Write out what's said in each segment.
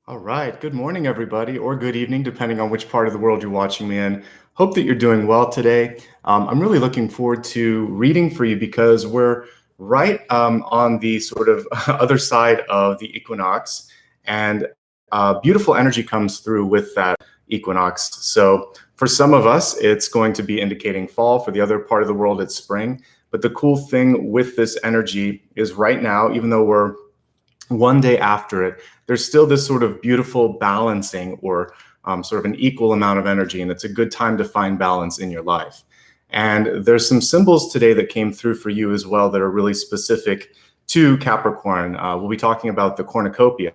All right. Good morning, everybody, or good evening, depending on which part of the world you're watching me in. Hope that you're doing well today. I'm really looking forward to reading for you because we're right on the sort of other side of the equinox, and beautiful energy comes through with that equinox. So for some of us, it's going to be indicating fall. For the other part of the world, it's spring. But the cool thing with this energy is right now, even though we're one day after it, there's still this sort of beautiful balancing or sort of an equal amount of energy, and it's a good time to find balance in your life. And there's some symbols today that came through for you as well that are really specific to Capricorn. We'll be talking about the cornucopia,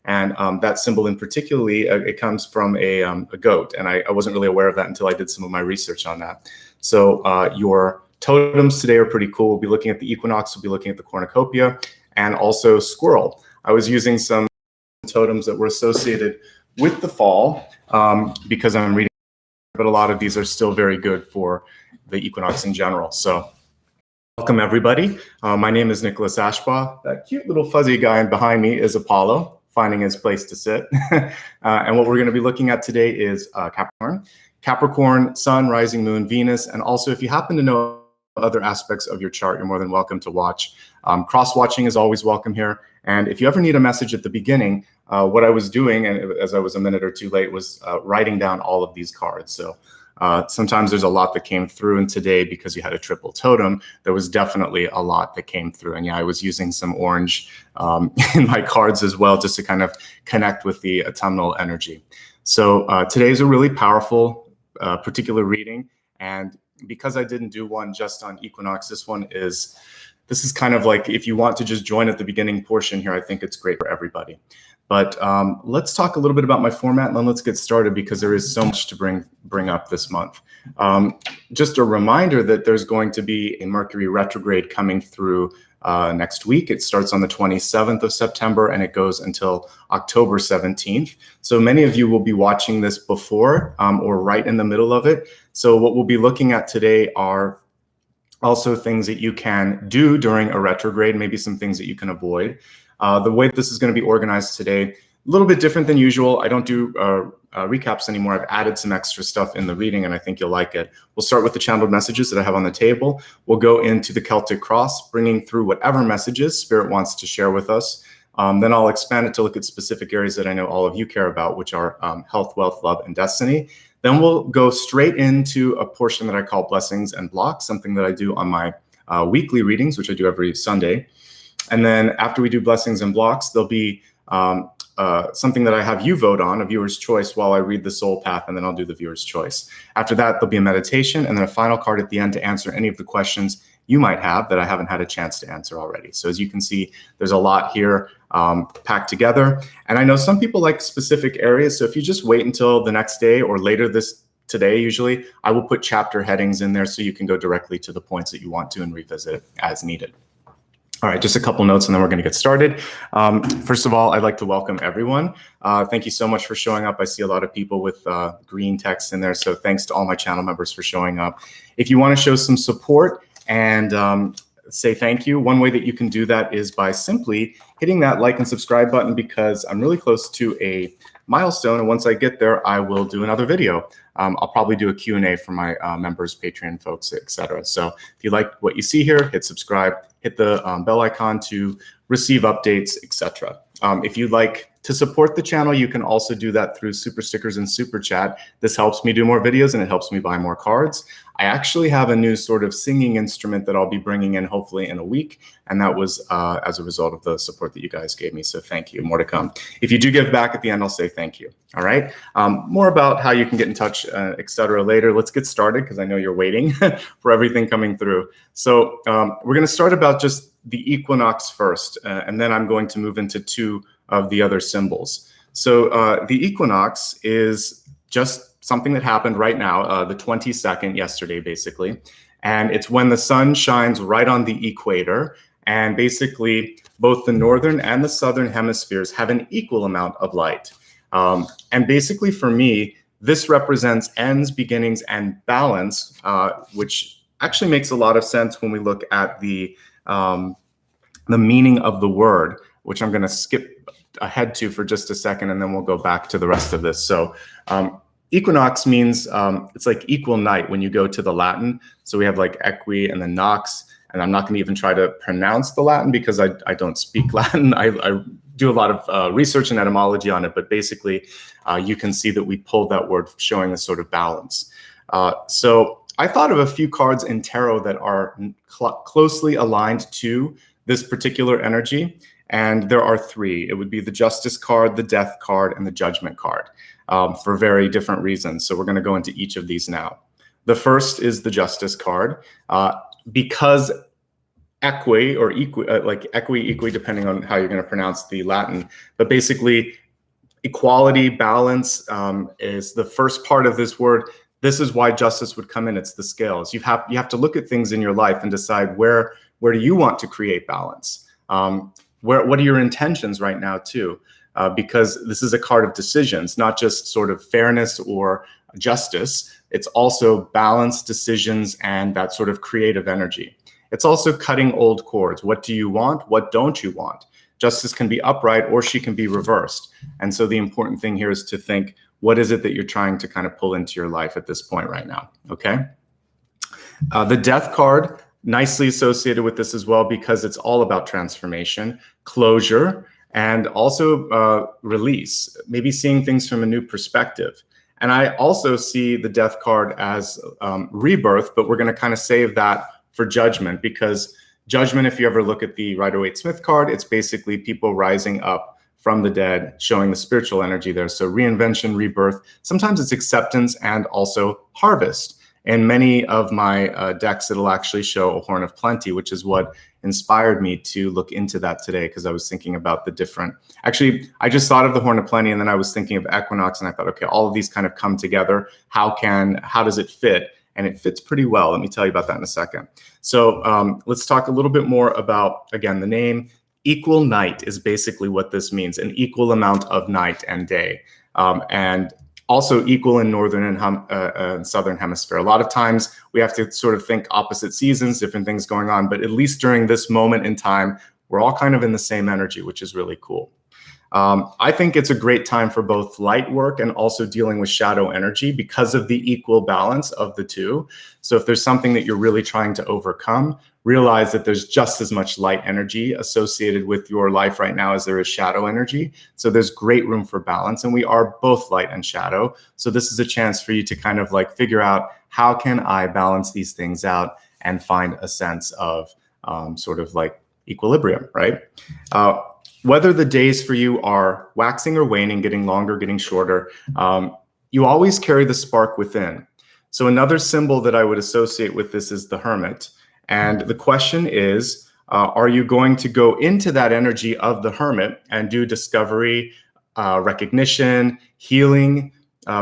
and that symbol in particularly, it comes from a goat, and I wasn't really aware of that until I did some of my research on that. So your totems today are pretty cool. We'll be looking at the equinox, we'll be looking at the cornucopia, and also squirrel. I was using some totems that were associated with the fall because I'm reading, but a lot of these are still very good for the equinox in general. So welcome everybody. My name is Nicholas Ashbaugh. That cute little fuzzy guy behind me is Apollo, finding his place to sit. And what we're going to be looking at today is Capricorn. Capricorn, Sun, Rising Moon, Venus, and also if you happen to know other aspects of your chart, you're more than welcome to watch. Cross-watching is always welcome here. And if you ever need a message at the beginning, what I was doing, and as I was a minute or two late, was writing down all of these cards. So sometimes there's a lot that came through, and today, because you had a triple totem, there was definitely a lot that came through. And yeah, I was using some orange in my cards as well, just to kind of connect with the autumnal energy. So today's a really powerful particular reading, and because I didn't do one just on equinox, this is kind of like, if you want to just join at the beginning portion here, I think it's great for everybody. But let's talk a little bit about my format, and then let's get started because there is so much to bring up this month. Just a reminder that there's going to be a Mercury retrograde coming through next week. It starts on the 27th of September and it goes until October 17th. So many of you will be watching this before or right in the middle of it. So what we'll be looking at today are also things that you can do during a retrograde, maybe some things that you can avoid. The way that this is going to be organized today, a little bit different than usual. I don't do recaps anymore. I've added some extra stuff in the reading, and I think you'll like it. We'll start with the channeled messages that I have on the table. We'll go into the Celtic Cross, bringing through whatever messages Spirit wants to share with us. Then I'll expand it to look at specific areas that I know all of you care about, which are health, wealth, love, and destiny. Then we'll go straight into a portion that I call blessings and blocks, something that I do on my weekly readings, which I do every Sunday. And then after we do blessings and blocks, there'll be something that I have you vote on, a viewer's choice, while I read the soul path, and then I'll do the viewer's choice. After that, there'll be a meditation, and then a final card at the end to answer any of the questions you might have that I haven't had a chance to answer already. So as you can see, there's a lot here packed together. And I know some people like specific areas, so if you just wait until the next day or later today, usually, I will put chapter headings in there so you can go directly to the points that you want to and revisit as needed. All right, just a couple notes and then we're going to get started. First of all, I'd like to welcome everyone. Thank you so much for showing up. I see a lot of people with green text in there, so thanks to all my channel members for showing up. If you want to show some support and say thank you, one way that you can do that is by simply hitting that like and subscribe button, because I'm really close to a milestone, and once I get there, I will do another video. I'll probably do a Q&A for my members, Patreon folks, etc. So if you like what you see here, hit subscribe, hit the bell icon to receive updates, etc. If you'd like to support the channel, you can also do that through super stickers and super chat. This helps me do more videos and it helps me buy more cards. I actually have a new sort of singing instrument that I'll be bringing in hopefully in a week, and that was as a result of the support that you guys gave me, so thank you. More to come. If you do give back at the end, I'll say thank you. All right, more about how you can get in touch, etc. later. Let's get started because I know you're waiting for everything coming through. So we're going to start about just the equinox first, and then I'm going to move into two of the other symbols. So the equinox is just something that happened right now, the 22nd, yesterday, basically. And it's when the sun shines right on the equator. And basically, both the northern and the southern hemispheres have an equal amount of light. And basically, for me, this represents ends, beginnings, and balance, which actually makes a lot of sense when we look at the meaning of the word, which I'm going to skip head to for just a second, and then we'll go back to the rest of this. So equinox means it's like equal night when you go to the Latin. So we have like equi and then nox, and I'm not going to even try to pronounce the Latin because I don't speak Latin. I do a lot of research and etymology on it, but basically you can see that we pulled that word showing this sort of balance. So I thought of a few cards in tarot that are closely aligned to this particular energy, and there are three. It would be the Justice card, the Death card, and the Judgment card for very different reasons. So we're going to go into each of these now. The first is the Justice card, because equi, or like equi, depending on how you're going to pronounce the Latin, but basically equality, balance is the first part of this word. This is why justice would come in. It's the scales. You have to look at things in your life and decide where do you want to create balance. What are your intentions right now too? Because this is a card of decisions, not just sort of fairness or justice. It's also balance, decisions, and that sort of creative energy. It's also cutting old cords. What do you want? What don't you want? Justice can be upright or she can be reversed. And so the important thing here is to think, what is it that you're trying to kind of pull into your life at this point right now? Okay. The Death card, nicely associated with this as well, because it's all about transformation, closure, and also release, maybe seeing things from a new perspective. And I also see the Death card as rebirth, but we're going to kind of save that for Judgment, because Judgment, if you ever look at the Rider-Waite-Smith card, it's basically people rising up from the dead, showing the spiritual energy there. So reinvention, rebirth, sometimes it's acceptance and also harvest. In many of my decks, it'll actually show a Horn of Plenty, which is what inspired me to look into that today, because I was thinking about the different, actually, I just thought of the Horn of Plenty, and then I was thinking of Equinox, and I thought, okay, all of these kind of come together. How does it fit? And it fits pretty well. Let me tell you about that in a second. So let's talk a little bit more about, again, the name. Equal night is basically what this means, an equal amount of night and day. And also equal in Northern and Southern Hemisphere. A lot of times we have to sort of think opposite seasons, different things going on, but at least during this moment in time, we're all kind of in the same energy, which is really cool. I think it's a great time for both light work and also dealing with shadow energy because of the equal balance of the two. So if there's something that you're really trying to overcome, realize that there's just as much light energy associated with your life right now as there is shadow energy. So there's great room for balance, and we are both light and shadow. So this is a chance for you to kind of like figure out, how can I balance these things out and find a sense of sort of like equilibrium, right? Whether the days for you are waxing or waning, getting longer, getting shorter, you always carry the spark within. So another symbol that I would associate with this is the Hermit. And the question is, are you going to go into that energy of the Hermit and do discovery, recognition, healing,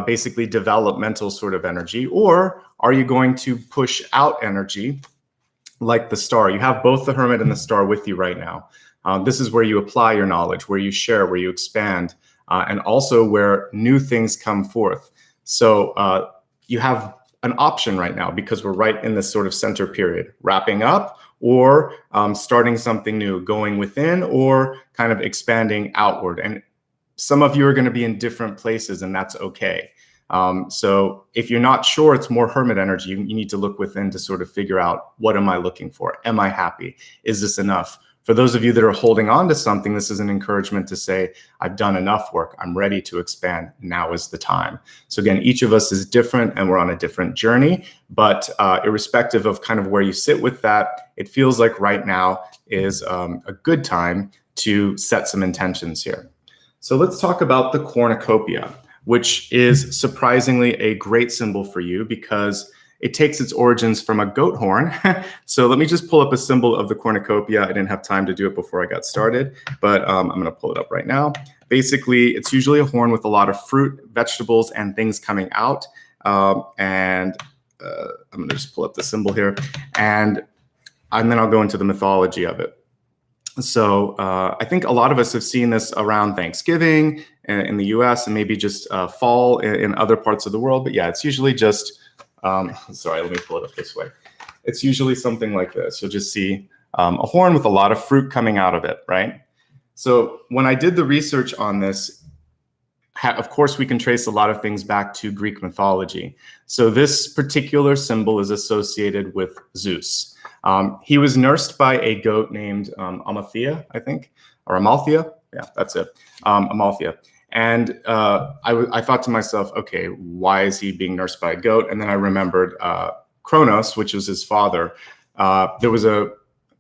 basically developmental sort of energy? Or are you going to push out energy like the Star? You have both the Hermit and the Star with you right now. This is where you apply your knowledge, where you share, where you expand, and also where new things come forth. So you have an option right now, because we're right in this sort of center period, wrapping up or starting something new, going within or kind of expanding outward. And some of you are going to be in different places, and that's okay. So if you're not sure, it's more Hermit energy. You need to look within to sort of figure out, what am I looking for? Am I happy? Is this enough? For those of you that are holding on to something, this is an encouragement to say, I've done enough work. I'm ready to expand. Now is the time. So again, each of us is different and we're on a different journey, but irrespective of kind of where you sit with that, it feels like right now is a good time to set some intentions here. So let's talk about the Cornucopia, which is surprisingly a great symbol for you because it takes its origins from a goat horn. So let me just pull up a symbol of the Cornucopia. I didn't have time to do it before I got started, but I'm going to pull it up right now. Basically, it's usually a horn with a lot of fruit, vegetables, and things coming out. I'm going to just pull up the symbol here, and then I'll go into the mythology of it. So I think a lot of us have seen this around Thanksgiving in the US and maybe just fall in other parts of the world. But yeah, it's usually just, sorry, let me pull it up this way. It's usually something like this. You'll just see a horn with a lot of fruit coming out of it, right? So when I did the research on this, of course, we can trace a lot of things back to Greek mythology. So this particular symbol is associated with Zeus. He was nursed by a goat named Amalthea, I think, or Amalthea. Yeah, that's it, Amalthea. And I thought to myself, okay, why is he being nursed by a goat? And then I remembered Kronos, which was his father. There was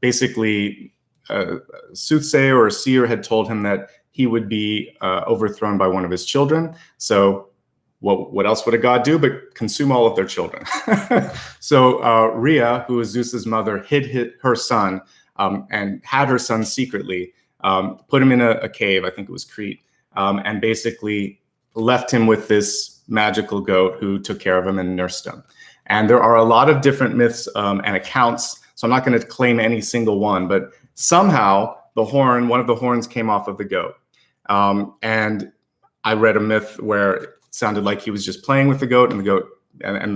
basically a soothsayer or a seer had told him that he would be overthrown by one of his children. So what else would a god do but consume all of their children? So Rhea, who was Zeus's mother, hid her son and had her son secretly, put him in a cave, I think it was Crete, and basically left him with this magical goat who took care of him and nursed him. And there are a lot of different myths and accounts, so I'm not going to claim any single one, but somehow one of the horns came off of the goat. And I read a myth where it sounded like he was just playing with the goat and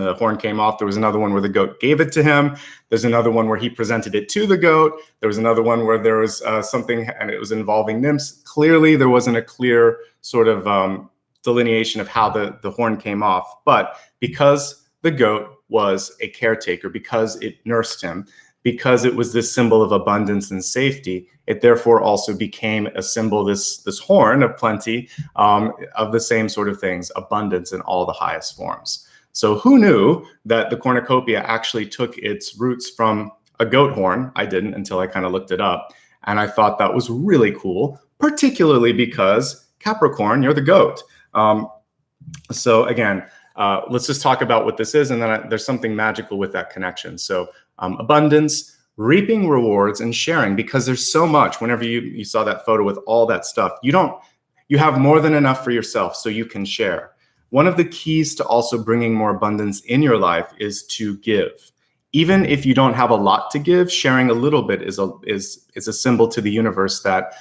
the horn came off. There was another one where the goat gave it to him. There's another one where he presented it to the goat. There was another one where there was something and it was involving nymphs. Clearly, there wasn't a clear sort of delineation of how the horn came off. But because the goat was a caretaker, because it nursed him, because it was this symbol of abundance and safety, it therefore also became a symbol, this horn of plenty, of the same sort of things, abundance in all the highest forms. So who knew that the cornucopia actually took its roots from a goat horn? I didn't until I kind of looked it up. And I thought that was really cool, particularly because Capricorn, you're the goat. So again, let's just talk about what this is. And then there's something magical with that connection. So abundance, reaping rewards, and sharing, because there's so much. Whenever you saw that photo with all that stuff, you have more than enough for yourself, so you can share. One of the keys to also bringing more abundance in your life is to give. Even if you don't have a lot to give, sharing a little bit is a symbol to the universe that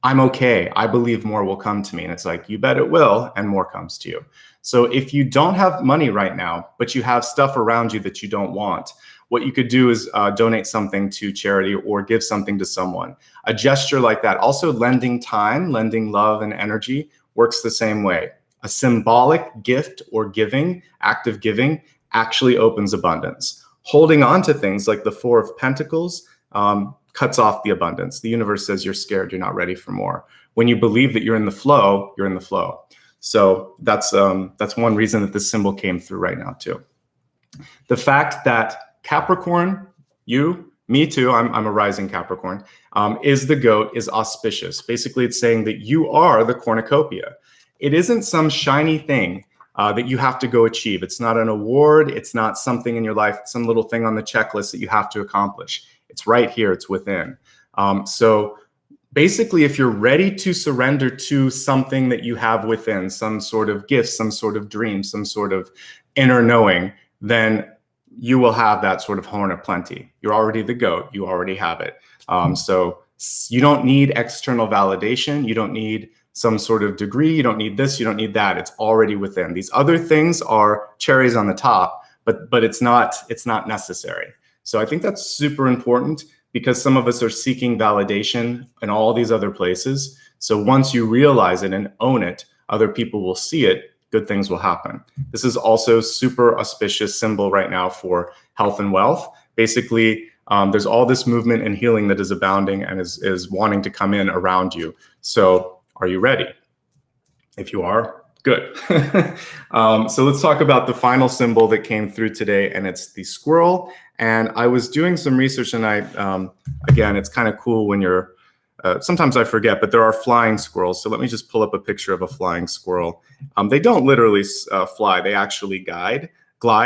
I'm okay. I believe more will come to me. And it's like, you bet it will, and more comes to you. So if you don't have money right now, but you have stuff around you that you don't want, what you could do is donate something to charity or give something to someone. A gesture like that, also lending time, lending love and energy, works the same way. A symbolic gift or act of giving, actually opens abundance. Holding on to things like the Four of Pentacles cuts off the abundance. The universe says you're scared, you're not ready for more. When you believe that you're in the flow, you're in the flow. So that's one reason that this symbol came through right now too. The fact that Capricorn, me too, I'm a rising Capricorn, is the goat is auspicious. Basically, it's saying that you are the cornucopia. It isn't some shiny thing that you have to go achieve. It's not an award. It's not something in your life, some little thing on the checklist that you have to accomplish. It's right here. It's within. So basically, if you're ready to surrender to something that you have within, some sort of gift, some sort of dream, some sort of inner knowing, then you will have that sort of horn of plenty. You're already the goat. You already have it. So you don't need external validation. You don't need some sort of degree. You don't need this. You don't need that. It's already within. These other things are cherries on the top, but it's not necessary. So I think that's super important, because some of us are seeking validation in all these other places. So once you realize it and own it, other people will see it. Good things will happen. This is also super auspicious symbol right now for health and wealth. Basically, there's all this movement and healing that is abounding and is wanting to come in around you. So are you ready? If you are, good. So let's talk about the final symbol that came through today, and it's the squirrel. And I was doing some research, and again, it's kind of cool when you're, sometimes I forget, but there are flying squirrels. So let me just pull up a picture of a flying squirrel. They don't literally fly. They actually glide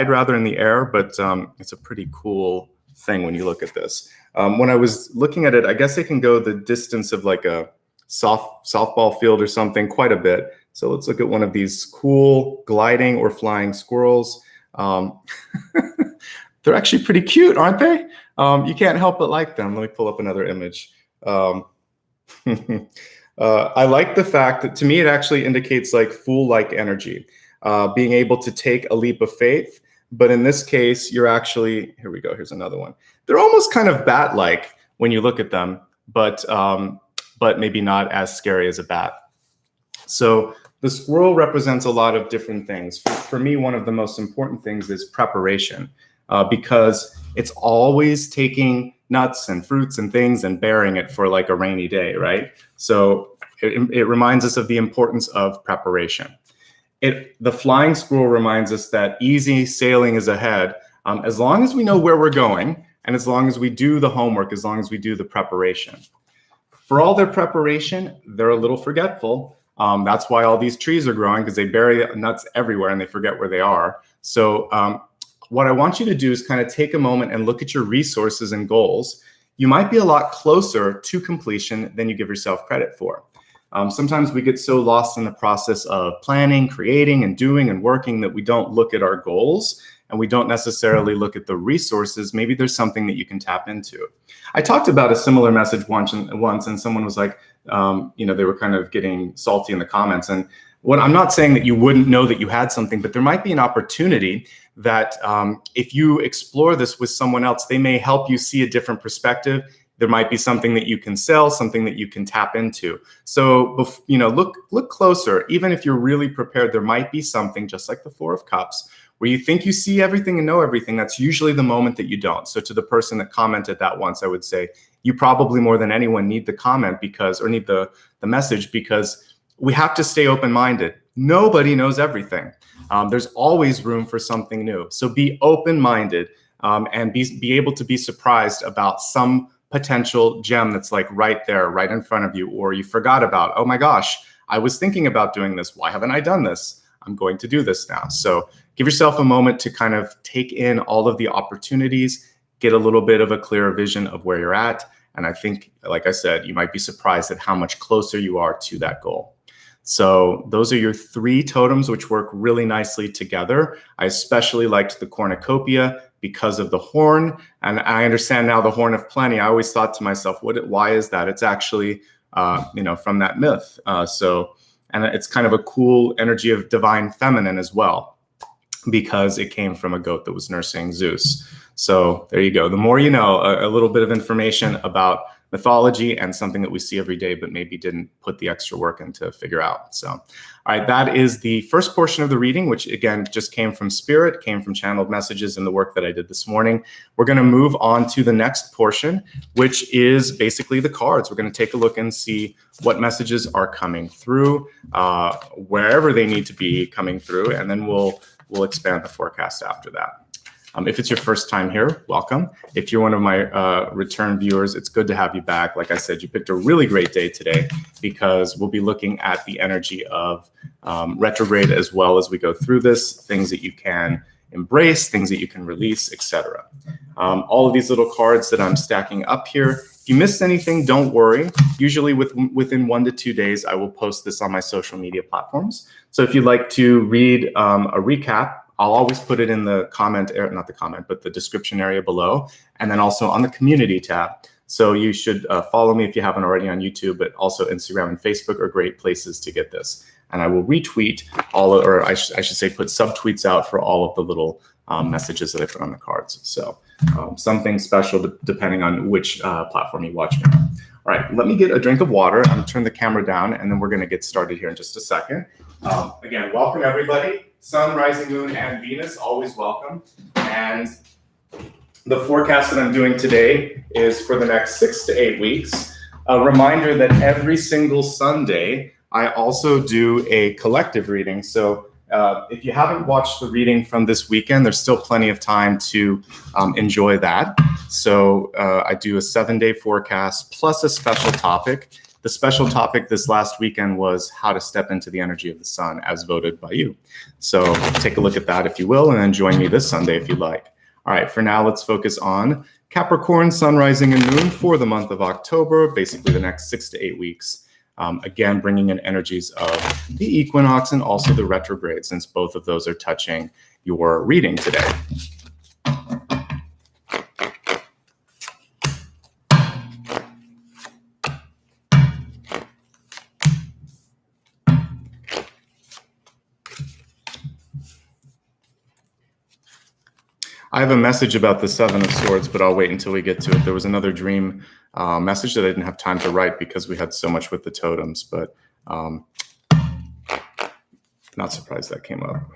rather in the air, but it's a pretty cool thing when you look at this. When I was looking at it, I guess they can go the distance of like a softball field or something, quite a bit. So let's look at one of these cool gliding or flying squirrels. They're actually pretty cute, aren't they? You can't help but like them. Let me pull up another image. I like the fact that, to me, it actually indicates like fool-like energy, being able to take a leap of faith. But in this case, you're actually, here we go, here's another one. They're almost kind of bat-like when you look at them, but but maybe not as scary as a bat. So the squirrel represents a lot of different things. For me, one of the most important things is preparation, because it's always taking nuts and fruits and things and bearing it for like a rainy day, right? So it reminds us of the importance of preparation. The flying squirrel reminds us that easy sailing is ahead, as long as we know where we're going and as long as we do the homework, as long as we do the preparation. For all their preparation, they're a little forgetful. That's why all these trees are growing, because they bury nuts everywhere and they forget where they are. So what I want you to do is kind of take a moment and look at your resources and goals. You might be a lot closer to completion than you give yourself credit for. Sometimes we get so lost in the process of planning, creating, and doing and working that we don't look at our goals and we don't necessarily look at the resources. Maybe there's something that you can tap into. I talked about a similar message once and someone was like, they were kind of getting salty in the comments. And I'm not saying that you wouldn't know that you had something, but there might be an opportunity that if you explore this with someone else, they may help you see a different perspective. There might be something that you can sell, something that you can tap into. So, look closer. Even if you're really prepared, there might be something, just like the Four of Cups, where you think you see everything and know everything. That's usually the moment that you don't. So to the person that commented that once, I would say, you probably more than anyone need the comment need the message, because we have to stay open-minded. Nobody knows everything. There's always room for something new. So be open-minded and be able to be surprised about some potential gem that's like right there, right in front of you, or you forgot about. Oh my gosh, I was thinking about doing this. Why haven't I done this? I'm going to do this now. So give yourself a moment to kind of take in all of the opportunities, get a little bit of a clearer vision of where you're at. And I think, like I said, you might be surprised at how much closer you are to that goal. So those are your 3 totems, which work really nicely together. I especially liked the Cornucopia because of the horn. And I understand now the horn of plenty. I always thought to myself, why is that? It's actually, from that myth. And it's kind of a cool energy of divine feminine as well, because it came from a goat that was nursing Zeus. So there you go. The more you know, a little bit of information about mythology and something that we see every day, but maybe didn't put the extra work in to figure out. So, all right, that is the first portion of the reading, which again, just came from spirit, came from channeled messages and the work that I did this morning. We're going to move on to the next portion, which is basically the cards. We're going to take a look and see what messages are coming through, wherever they need to be coming through, and then we'll expand the forecast after that. If it's your first time here, welcome. If you're one of my return viewers, it's good to have you back. Like I said, you picked a really great day today, because we'll be looking at the energy of retrograde as well as we go through this, things that you can embrace, things that you can release, etc. All of these little cards that I'm stacking up here. If you missed anything, don't worry. Usually within 1 to 2 days, I will post this on my social media platforms. So if you'd like to read a recap, I'll always put it in the the description area below, and then also on the community tab. So you should follow me if you haven't already on YouTube, but also Instagram and Facebook are great places to get this. And I will retweet I should say put subtweets out for all of the little messages that I put on the cards. So something special depending on which platform you watch me on. All right, let me get a drink of water. I'm gonna turn the camera down, and then we're gonna get started here in just a second. Again, welcome everybody. Sun, rising moon, and Venus, always welcome. And the forecast that I'm doing today is for the next 6 to 8 weeks. A reminder that every single Sunday, I also do a collective reading. So if you haven't watched the reading from this weekend, there's still plenty of time to enjoy that. So I do a 7-day forecast plus a special topic. The special topic this last weekend was how to step into the energy of the sun as voted by you. So take a look at that if you will, and then join me this Sunday if you'd like. All right, for now, let's focus on Capricorn, sun, rising, and moon for the month of October, basically the next 6 to 8 weeks. Again, bringing in energies of the equinox and also the retrograde, since both of those are touching your reading today. I have a message about the Seven of Swords, but I'll wait until we get to it. There was another dream message that I didn't have time to write because we had so much with the totems, but not surprised that came up.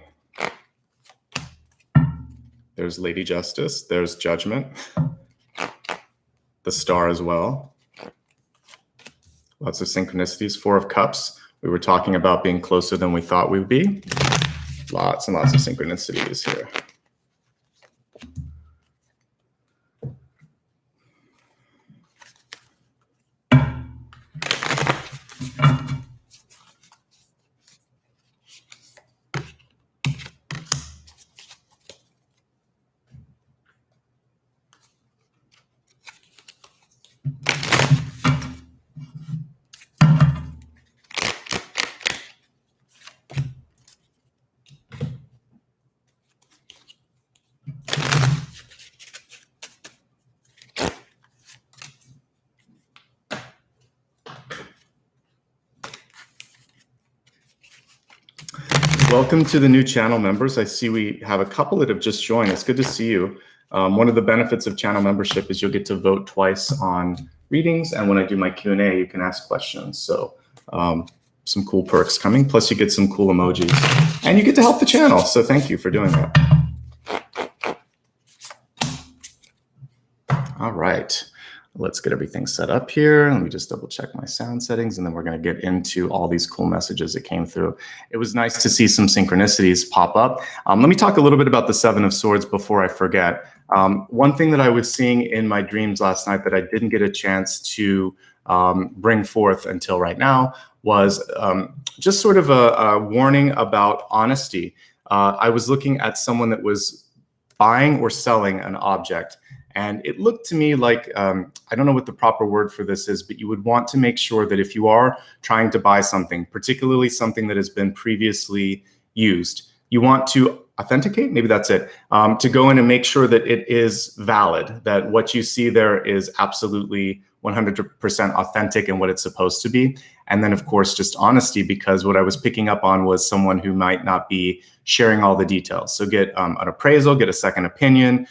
There's Lady Justice. There's Judgment. The Star as well. Lots of synchronicities. Four of Cups. We were talking about being closer than we thought we would be. Lots and lots of synchronicities here. Welcome to the new channel members. I see we have a couple that have just joined. It's good to see you. One of the benefits of channel membership is you'll get to vote twice on readings, and when I do my Q&A, you can ask questions. So some cool perks coming, plus you get some cool emojis, and you get to help the channel. So thank you for doing that. All right. Let's get everything set up here. Let me just double check my sound settings, and then we're going to get into all these cool messages that came through. It was nice to see some synchronicities pop up. Let me talk a little bit about the Seven of Swords before I forget. One thing that I was seeing in my dreams last night that I didn't get a chance to bring forth until right now was just sort of a warning about honesty. I was looking at someone that was buying or selling an object. And it looked to me like, I don't know what the proper word for this is, but you would want to make sure that if you are trying to buy something, particularly something that has been previously used, you want to authenticate, maybe that's it, to go in and make sure that it is valid, that what you see there is absolutely 100% authentic and what it's supposed to be. And then, of course, just honesty, because what I was picking up on was someone who might not be sharing all the details. So get an appraisal, get a second opinion,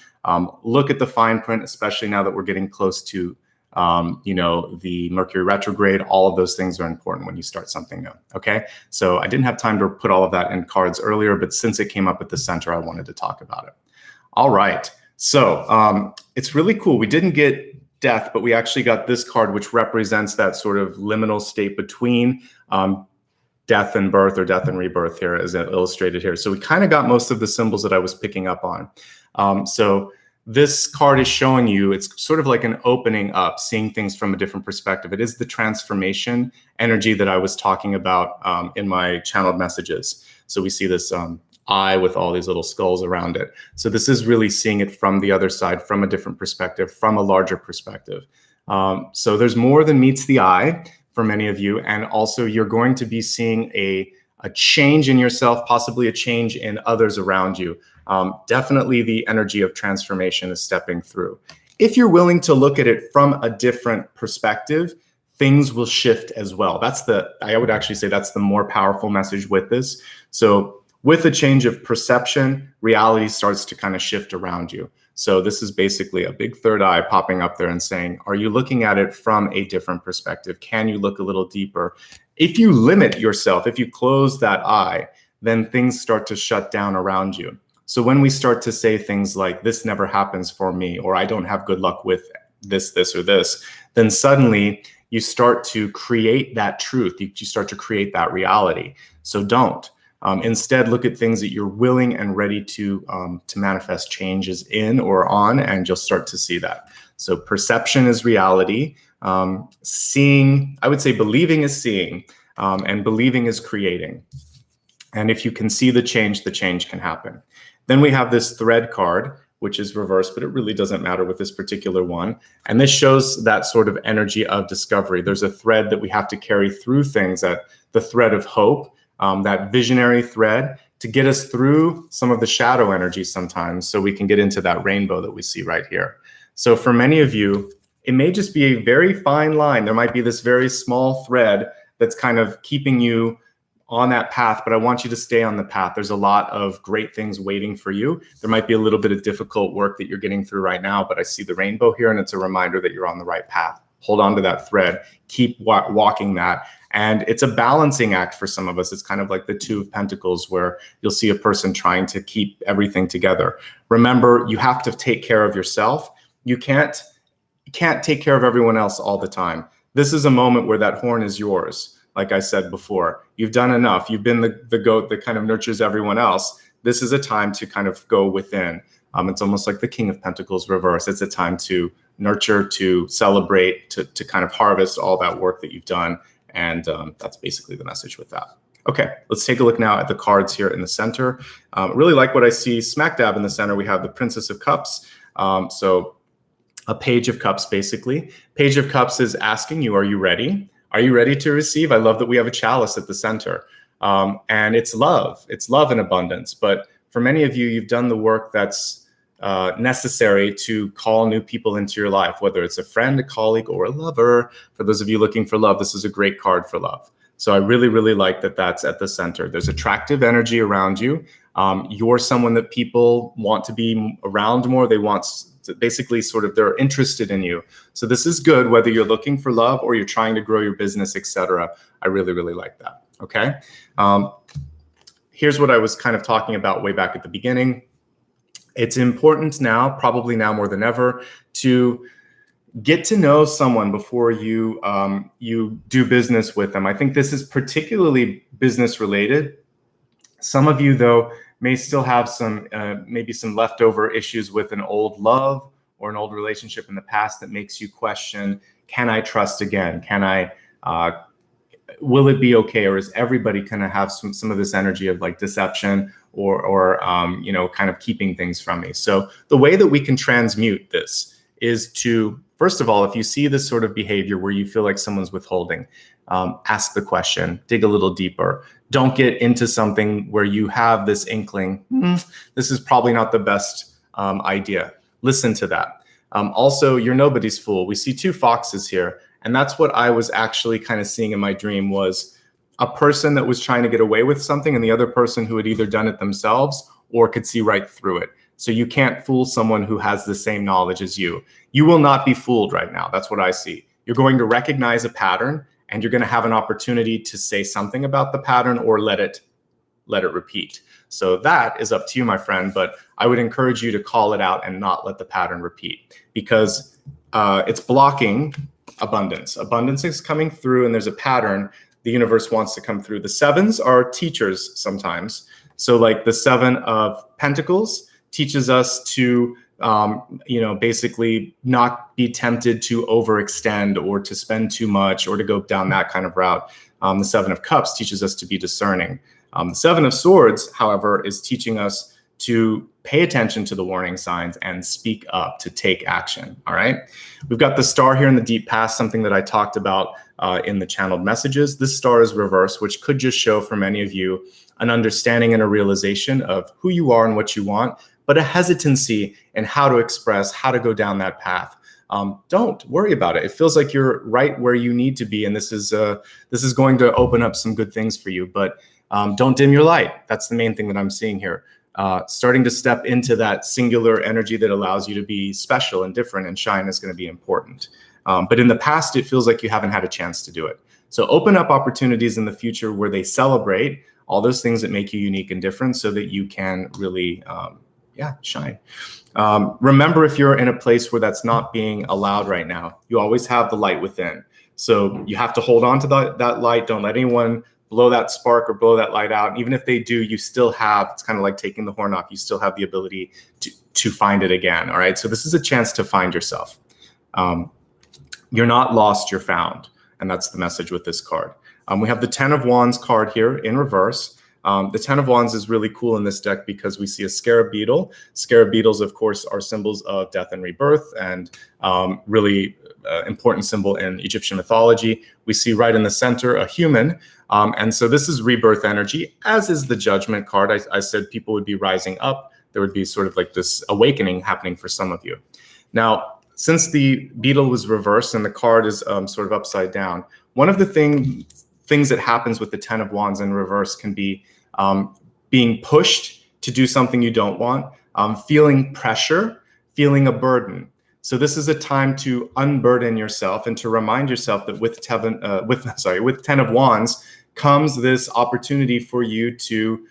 look at the fine print, especially now that we're getting close to, the Mercury retrograde. All of those things are important when you start something new. Okay, so I didn't have time to put all of that in cards earlier, but since it came up at the center, I wanted to talk about it. All right, so it's really cool. We didn't get Death, but we actually got this card, which represents that sort of liminal state between death and birth, or death and rebirth here, as illustrated here. So we kind of got most of the symbols that I was picking up on. So this card is showing you, it's sort of like an opening up, seeing things from a different perspective. It is the transformation energy that I was talking about in my channeled messages. So we see this eye with all these little skulls around it. So this is really seeing it from the other side, from a different perspective, from a larger perspective. So there's more than meets the eye for many of you. And also you're going to be seeing a change in yourself, possibly a change in others around you. Definitely the energy of transformation is stepping through. If you're willing to look at it from a different perspective, things will shift as well. I would actually say that's the more powerful message with this. So with a change of perception, reality starts to kind of shift around you. So this is basically a big third eye popping up there and saying, are you looking at it from a different perspective? Can you look a little deeper? If you limit yourself, if you close that eye, then things start to shut down around you. So when we start to say things like, this never happens for me, or I don't have good luck with this, or this, then suddenly you start to create that truth. You start to create that reality. So don't. Instead, look at things that you're willing and ready to manifest changes in or on, and you'll start to see that. So perception is reality. Seeing, I would say believing is seeing, and believing is creating. And if you can see the change can happen. Then we have this thread card, which is reversed, but it really doesn't matter with this particular one. And this shows that sort of energy of discovery. There's a thread that we have to carry through things, that the thread of hope, that visionary thread, to get us through some of the shadow energy sometimes, so we can get into that rainbow that we see right here. So for many of you, it may just be a very fine line. There might be this very small thread that's kind of keeping you on that path, but I want you to stay on the path. There's a lot of great things waiting for you. There might be a little bit of difficult work that you're getting through right now, but I see the rainbow here, and it's a reminder that you're on the right path. Hold on to that thread, keep walking that. And it's a balancing act for some of us. It's kind of like the Two of Pentacles, where you'll see a person trying to keep everything together. Remember, you have to take care of yourself. You can't take care of everyone else all the time. This is a moment where that horn is yours. Like I said before, you've done enough. You've been the goat that kind of nurtures everyone else. This is a time to kind of go within. It's almost like the King of Pentacles reverse. It's a time to nurture, to celebrate, to kind of harvest all that work that you've done. And that's basically the message with that. Okay, let's take a look now at the cards here in the center. Really like what I see smack dab in the center. We have the Princess of Cups. So a Page of Cups, basically. Page of Cups is asking you, are you ready? Are you ready to receive? I love that we have a chalice at the center. And it's love. It's love and abundance. But for many of you, you've done the work that's necessary to call new people into your life, whether it's a friend, a colleague, or a lover. For those of you looking for love, this is a great card for love. So I really, really like that that's at the center. There's attractive energy around you. You're someone that people want to be around more. They want to basically sort of, they're interested in you. So this is good, whether you're looking for love or you're trying to grow your business, etc. I really, really like that. Okay. Here's what I was kind of talking about way back at the beginning. It's important now, probably now more than ever, to get to know someone before you you do business with them. I think this is particularly business related. Some of you, though, may still have some maybe some leftover issues with an old love or an old relationship in the past that makes you question, can I trust again? Can I will it be okay? Or is everybody going to have some of this energy of like deception or you know, kind of keeping things from me? So the way that we can transmute this is to, first of all, if you see this sort of behavior where you feel like someone's withholding, ask the question, dig a little deeper. Don't get into something where you have this inkling, this is probably not the best idea. Listen to that. Also, you're nobody's fool. We see two foxes here. And that's what I was actually kind of seeing in my dream, was a person that was trying to get away with something and the other person who had either done it themselves or could see right through it. So you can't fool someone who has the same knowledge as you. You will not be fooled right now. That's what I see. You're going to recognize a pattern, and you're going to have an opportunity to say something about the pattern or let it repeat. So that is up to you, my friend. But I would encourage you to call it out and not let the pattern repeat, because it's blocking abundance. Abundance is coming through, and there's a pattern the universe wants to come through. The sevens are teachers sometimes. So like the Seven of Pentacles teaches us to, you know, basically not be tempted to overextend or to spend too much or to go down that kind of route. The Seven of Cups teaches us to be discerning. The Seven of Swords, however, is teaching us to pay attention to the warning signs and speak up, to take action. All right. We've got the star here in the deep past, something that I talked about in the channeled messages. This star is reversed, which could just show for many of you an understanding and a realization of who you are and what you want, but a hesitancy in how to express, how to go down that path. Don't worry about it. It feels like you're right where you need to be, and this is going to open up some good things for you. But don't dim your light. That's the main thing that I'm seeing here. Starting to step into that singular energy that allows you to be special and different and shine is going to be important. But in the past, it feels like you haven't had a chance to do it. So open up opportunities in the future where they celebrate all those things that make you unique and different, so that you can really, shine. Remember, if you're in a place where that's not being allowed right now, you always have the light within. So you have to hold on to that light. Don't let anyone blow that spark or blow that light out. And even if they do, you still have, it's kind of like taking the horn off, you still have the ability to find it again. All right. So this is a chance to find yourself. You're not lost, you're found. And that's the message with this card. We have the Ten of Wands card here in reverse. The Ten of Wands is really cool in this deck because we see a scarab beetle. Scarab beetles, of course, are symbols of death and rebirth, and really important symbol in Egyptian mythology. We see right in the center a human. And so this is rebirth energy, as is the Judgment card. I said people would be rising up. There would be sort of like this awakening happening for some of you. Now, since the beetle was reversed and the card is sort of upside down, one of the things things that happens with the 10 of Wands in reverse can be being pushed to do something you don't want, feeling pressure, feeling a burden. So this is a time to unburden yourself and to remind yourself that with 10 of Wands comes this opportunity for you to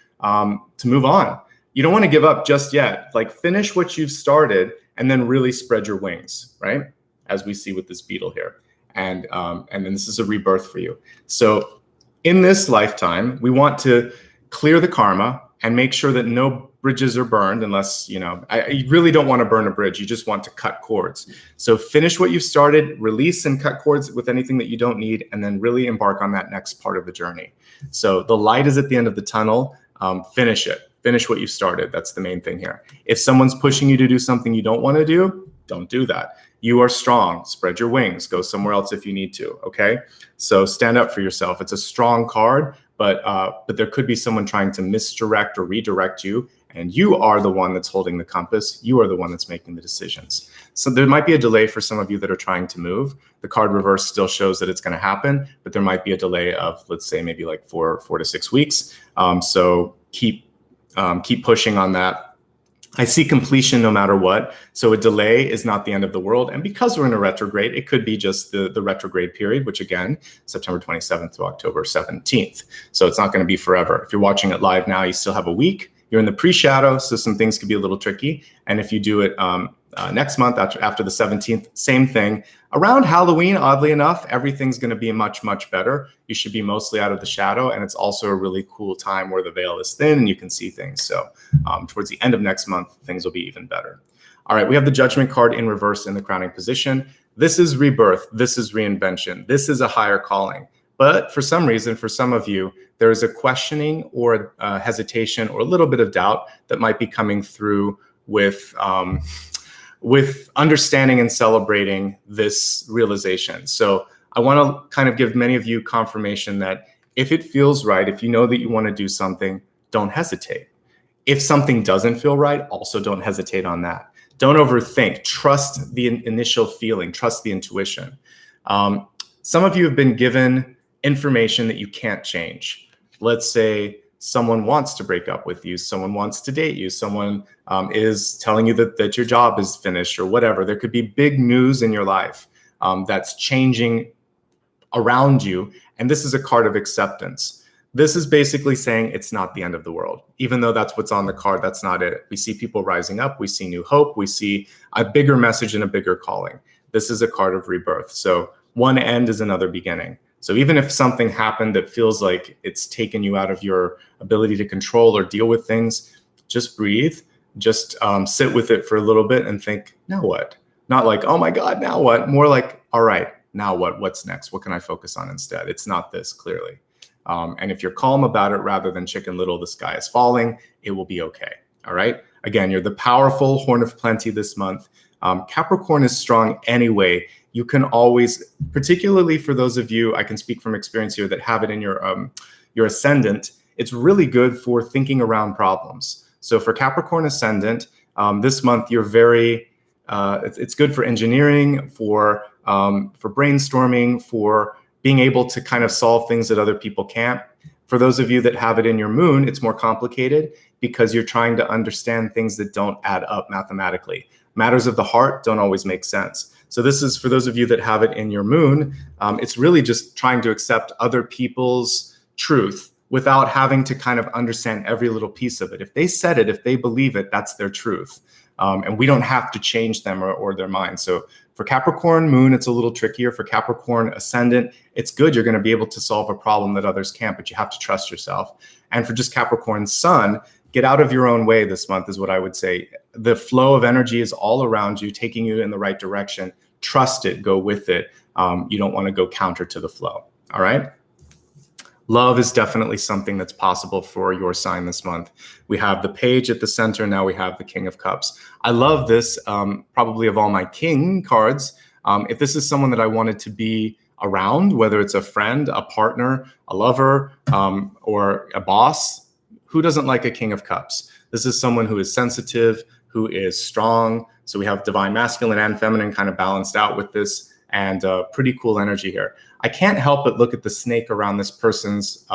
move on. You don't want to give up just yet. Like, finish what you've started and then really spread your wings, right? As we see with this beetle here. And then this is a rebirth for you. So in this lifetime, we want to clear the karma and make sure that no bridges are burned, unless, you really don't want to burn a bridge. You just want to cut cords. So finish what you've started, release and cut cords with anything that you don't need, and then really embark on that next part of the journey. So the light is at the end of the tunnel. Finish it. Finish what you've started. That's the main thing here. If someone's pushing you to do something you don't want to do, don't do that. You are strong. Spread your wings. Go somewhere else if you need to. Okay. So stand up for yourself. It's a strong card, but there could be someone trying to misdirect or redirect you, and you are the one that's holding the compass. You are the one that's making the decisions. So there might be a delay for some of you that are trying to move. The card reverse still shows that it's going to happen, but there might be a delay of, let's say, maybe like four to 6 weeks. So keep pushing on that. I see completion no matter what. So a delay is not the end of the world. And because we're in a retrograde, it could be just the retrograde period, which again, September 27th to October 17th. So it's not going to be forever. If you're watching it live now, you still have a week. You're in the pre-shadow, so some things could be a little tricky. And if you do it next month after the 17th, same thing. Around Halloween, oddly enough, everything's going to be much, much better. You should be mostly out of the shadow, and it's also a really cool time where the veil is thin and you can see things. So towards the end of next month, things will be even better. All right, we have the Judgment card in reverse in the crowning position. This is rebirth. This is reinvention. This is a higher calling. But for some reason, for some of you, there is a questioning or a hesitation or a little bit of doubt that might be coming through with understanding and celebrating this realization. So I want to kind of give many of you confirmation that if it feels right, if you know that you want to do something, don't hesitate. If something doesn't feel right, also don't hesitate on that. Don't overthink. Trust the initial feeling. Trust the intuition. Some of you have been given information that you can't change. Let's say someone wants to break up with you, someone wants to date you, someone is telling you that your job is finished or whatever. There could be big news in your life that's changing around you. And this is a card of acceptance. This is basically saying it's not the end of the world. Even though that's what's on the card, that's not it. We see people rising up. We see new hope. We see a bigger message and a bigger calling. This is a card of rebirth. So one end is another beginning. So even if something happened that feels like it's taken you out of your ability to control or deal with things, just breathe, just sit with it for a little bit and think, now what? Not like, oh my God, now what? More like, all right, now what? What's next? What can I focus on instead? It's not this, clearly. And if you're calm about it, rather than Chicken Little, the sky is falling, it will be okay. All right. Again, you're the powerful Horn of Plenty this month. Capricorn is strong anyway. You can always, particularly for those of you, I can speak from experience here, that have it in your ascendant, it's really good for thinking around problems. So for Capricorn ascendant, this month you're very, it's good for engineering, for brainstorming, for being able to kind of solve things that other people can't. For those of you that have it in your moon, it's more complicated because you're trying to understand things that don't add up mathematically. Matters of the heart don't always make sense. So this is for those of you that have it in your moon. It's really just trying to accept other people's truth without having to kind of understand every little piece of it. If they said it, if they believe it, that's their truth. And we don't have to change them or their mind. So for Capricorn moon, it's a little trickier. For Capricorn ascendant, it's good. You're going to be able to solve a problem that others can't, but you have to trust yourself. And for just Capricorn sun, get out of your own way this month is what I would say. The flow of energy is all around you, taking you in the right direction. Trust it, go with it. You don't want to go counter to the flow. All right. Love is definitely something that's possible for your sign this month. We have the Page at the center. Now we have the King of Cups. I love this, probably of all my King cards. If this is someone that I wanted to be around, whether it's a friend, a partner, a lover, or a boss, who doesn't like a King of Cups? This is someone who is sensitive, who is strong. So we have divine masculine and feminine kind of balanced out with this and pretty cool energy here. I can't help but look at the snake around this person's,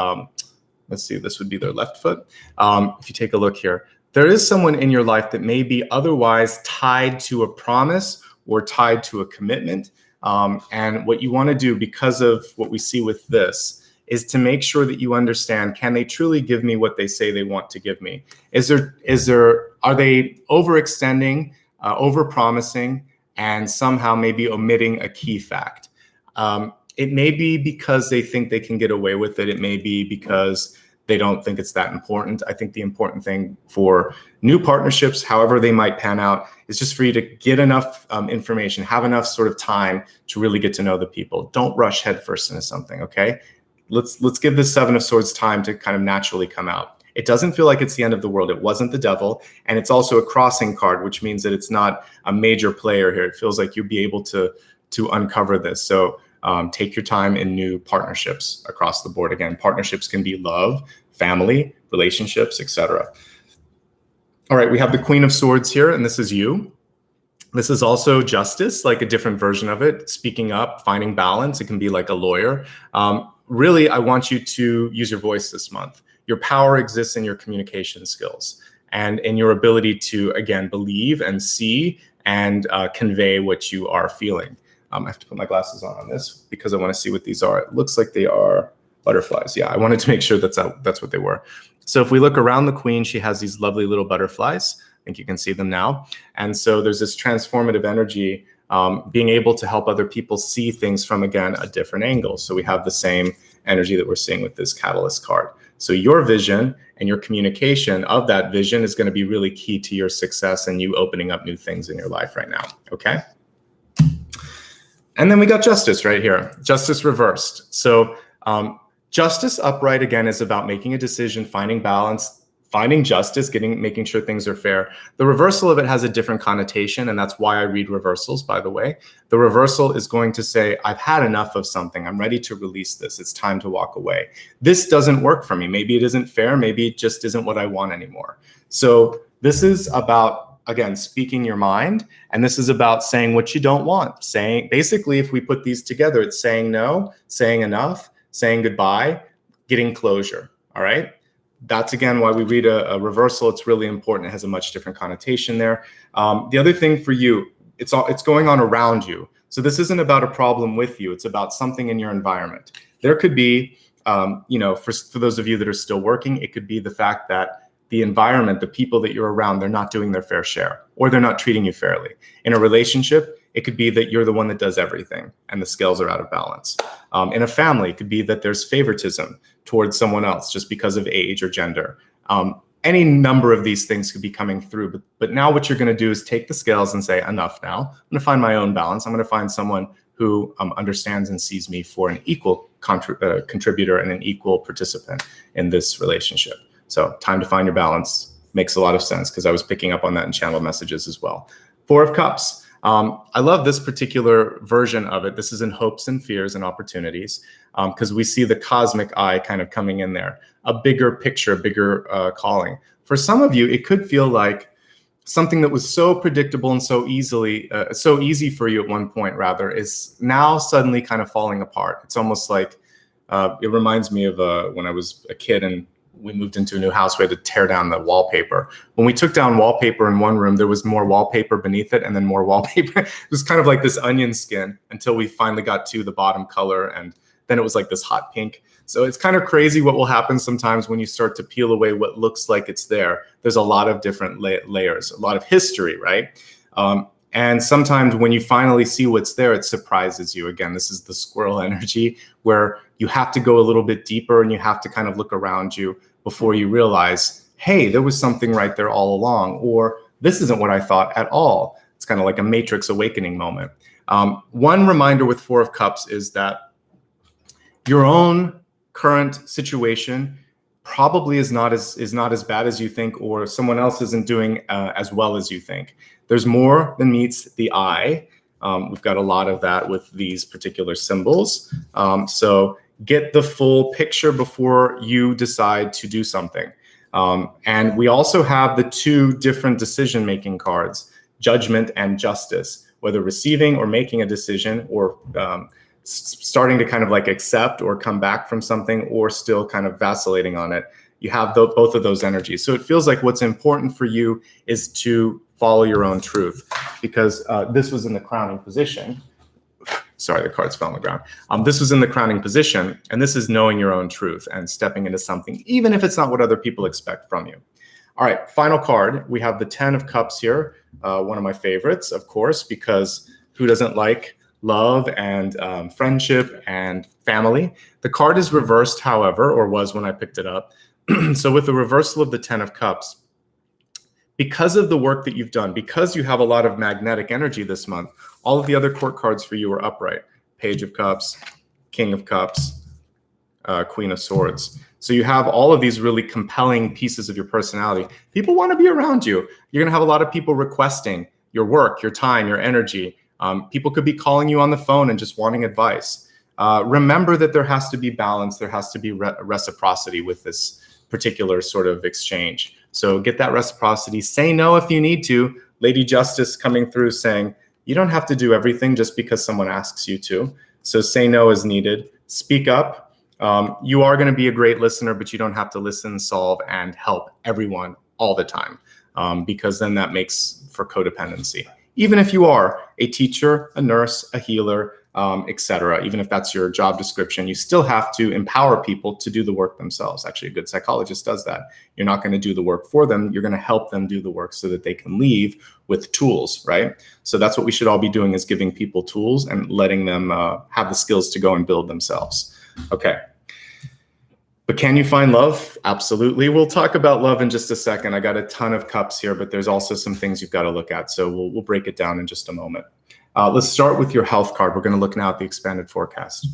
let's see, this would be their left foot. If you take a look here, there is someone in your life that may be otherwise tied to a promise or tied to a commitment. And what you want to do, because of what we see with this, is to make sure that you understand, can they truly give me what they say they want to give me? Are they overextending, overpromising, and somehow maybe omitting a key fact? It may be because they think they can get away with it. It may be because they don't think it's that important. I think the important thing for new partnerships, however they might pan out, is just for you to get enough information, have enough sort of time to really get to know the people. Don't rush headfirst into something, okay? Let's give this Seven of Swords time to kind of naturally come out. It doesn't feel like it's the end of the world. It wasn't the devil. And it's also a crossing card, which means that it's not a major player here. It feels like you'll be able to uncover this. So take your time in new partnerships across the board. Again, partnerships can be love, family, relationships, etc. All right, we have the Queen of Swords here, and this is you. This is also justice, like a different version of it, speaking up, finding balance. It can be like a lawyer. Really, I want you to use your voice this month. Your power exists in your communication skills and in your ability to, again, believe and see and convey what you are feeling. I have to put my glasses on this because I want to see what these are. It looks like they are butterflies. Yeah, I wanted to make sure that's what they were. So if we look around the Queen, she has these lovely little butterflies. I think you can see them now. And so there's this transformative energy, being able to help other people see things from, again, a different angle. So we have the same energy that we're seeing with this Catalyst card. So your vision and your communication of that vision is going to be really key to your success and you opening up new things in your life right now, okay? And then we got Justice right here, Justice reversed. So Justice upright, again, is about making a decision, finding balance, finding justice, making sure things are fair. The reversal of it has a different connotation, and that's why I read reversals, by the way. The reversal is going to say, I've had enough of something. I'm ready to release this. It's time to walk away. This doesn't work for me. Maybe it isn't fair. Maybe it just isn't what I want anymore. So this is about, again, speaking your mind, and this is about saying what you don't want. Saying, basically, if we put these together, it's saying no, saying enough, saying goodbye, getting closure, all right? That's, again, why we read a reversal. It's really important. It has a much different connotation there. The other thing for you, it's going on around you. So this isn't about a problem with you. It's about something in your environment. There could be, for those of you that are still working, it could be the fact that the environment, the people that you're around, they're not doing their fair share, or they're not treating you fairly. In a relationship, it could be that you're the one that does everything and the scales are out of balance. In a family, it could be that there's favoritism towards someone else just because of age or gender. Any number of these things could be coming through. But now what you're going to do is take the scales and say, enough now. I'm going to find my own balance. I'm going to find someone who understands and sees me for an equal contributor and an equal participant in this relationship. So time to find your balance makes a lot of sense because I was picking up on that in channel messages as well. Four of Cups. I love this particular version of it. This is in hopes and fears and opportunities because we see the cosmic eye kind of coming in there. A bigger picture, a bigger calling. For some of you, it could feel like something that was so predictable and so easy for you at one point, rather, is now suddenly kind of falling apart. It's almost like, it reminds me of when I was a kid and we moved into a new house, we had to tear down the wallpaper. When we took down wallpaper in one room, there was more wallpaper beneath it and then more wallpaper. It was kind of like this onion skin until we finally got to the bottom color. And then it was like this hot pink. So it's kind of crazy what will happen sometimes when you start to peel away what looks like it's there. There's a lot of different layers, a lot of history, right? And sometimes when you finally see what's there, it surprises you. Again, this is the squirrel energy where you have to go a little bit deeper and you have to kind of look around you before you realize, hey, there was something right there all along, or this isn't what I thought at all. It's kind of like a Matrix awakening moment. One reminder with Four of Cups is that your own current situation probably is not as bad as you think, or someone else isn't doing as well as you think. There's more than meets the eye. We've got a lot of that with these particular symbols. So get the full picture before you decide to do something. And we also have the two different decision-making cards, Judgment and Justice. whether receiving or making a decision, or starting to kind of like accept or come back from something, or still kind of vacillating on it. You have both of those energies. So it feels like what's important for you is to follow your own truth, because this was in the crowning position. Sorry, the cards fell on the ground. This was in the crowning position, and this is knowing your own truth and stepping into something, even if it's not what other people expect from you. All right, final card. We have the 10 of Cups here, one of my favorites, of course, because who doesn't like love and friendship and family? The card is reversed, however, or was when I picked it up. So with the reversal of the 10 of Cups, because of the work that you've done, because you have a lot of magnetic energy this month, all of the other court cards for you are upright. Page of Cups, King of Cups, Queen of Swords. So you have all of these really compelling pieces of your personality. People want to be around you. You're going to have a lot of people requesting your work, your time, your energy. People could be calling you on the phone and just wanting advice. Remember that there has to be balance. There has to be reciprocity with this particular sort of exchange. So get that reciprocity. Say no if you need to. Lady Justice coming through saying, you don't have to do everything just because someone asks you to. So say no as needed. Speak up. You are going to be a great listener, but you don't have to listen, solve, and help everyone all the time, because then that makes for codependency. Even if you are a teacher, a nurse, a healer, etc., even if that's your job description, you still have to empower people to do the work themselves. Actually, a good psychologist does that. You're not going to do the work for them. You're going to help them do the work so that they can leave with tools, right? So that's what we should all be doing, is giving people tools and letting them have the skills to go and build themselves. Okay. But can you find love? Absolutely. We'll talk about love in just a second. I got a ton of cups here, but there's also some things you've got to look at. So we'll break it down in just a moment. Let's start with your health card. We're going to look now at the expanded forecast.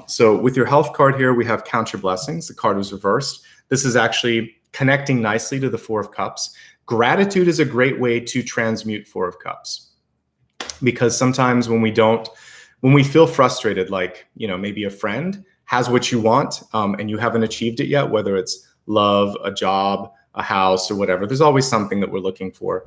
So with your health card here, we have Count Your Blessings. The card was reversed. This is actually connecting nicely to the Four of Cups. Gratitude is a great way to transmute Four of Cups, because sometimes when we feel frustrated, like, maybe a friend has what you want and you haven't achieved it yet, whether it's love, a job, a house, or whatever, there's always something that we're looking for.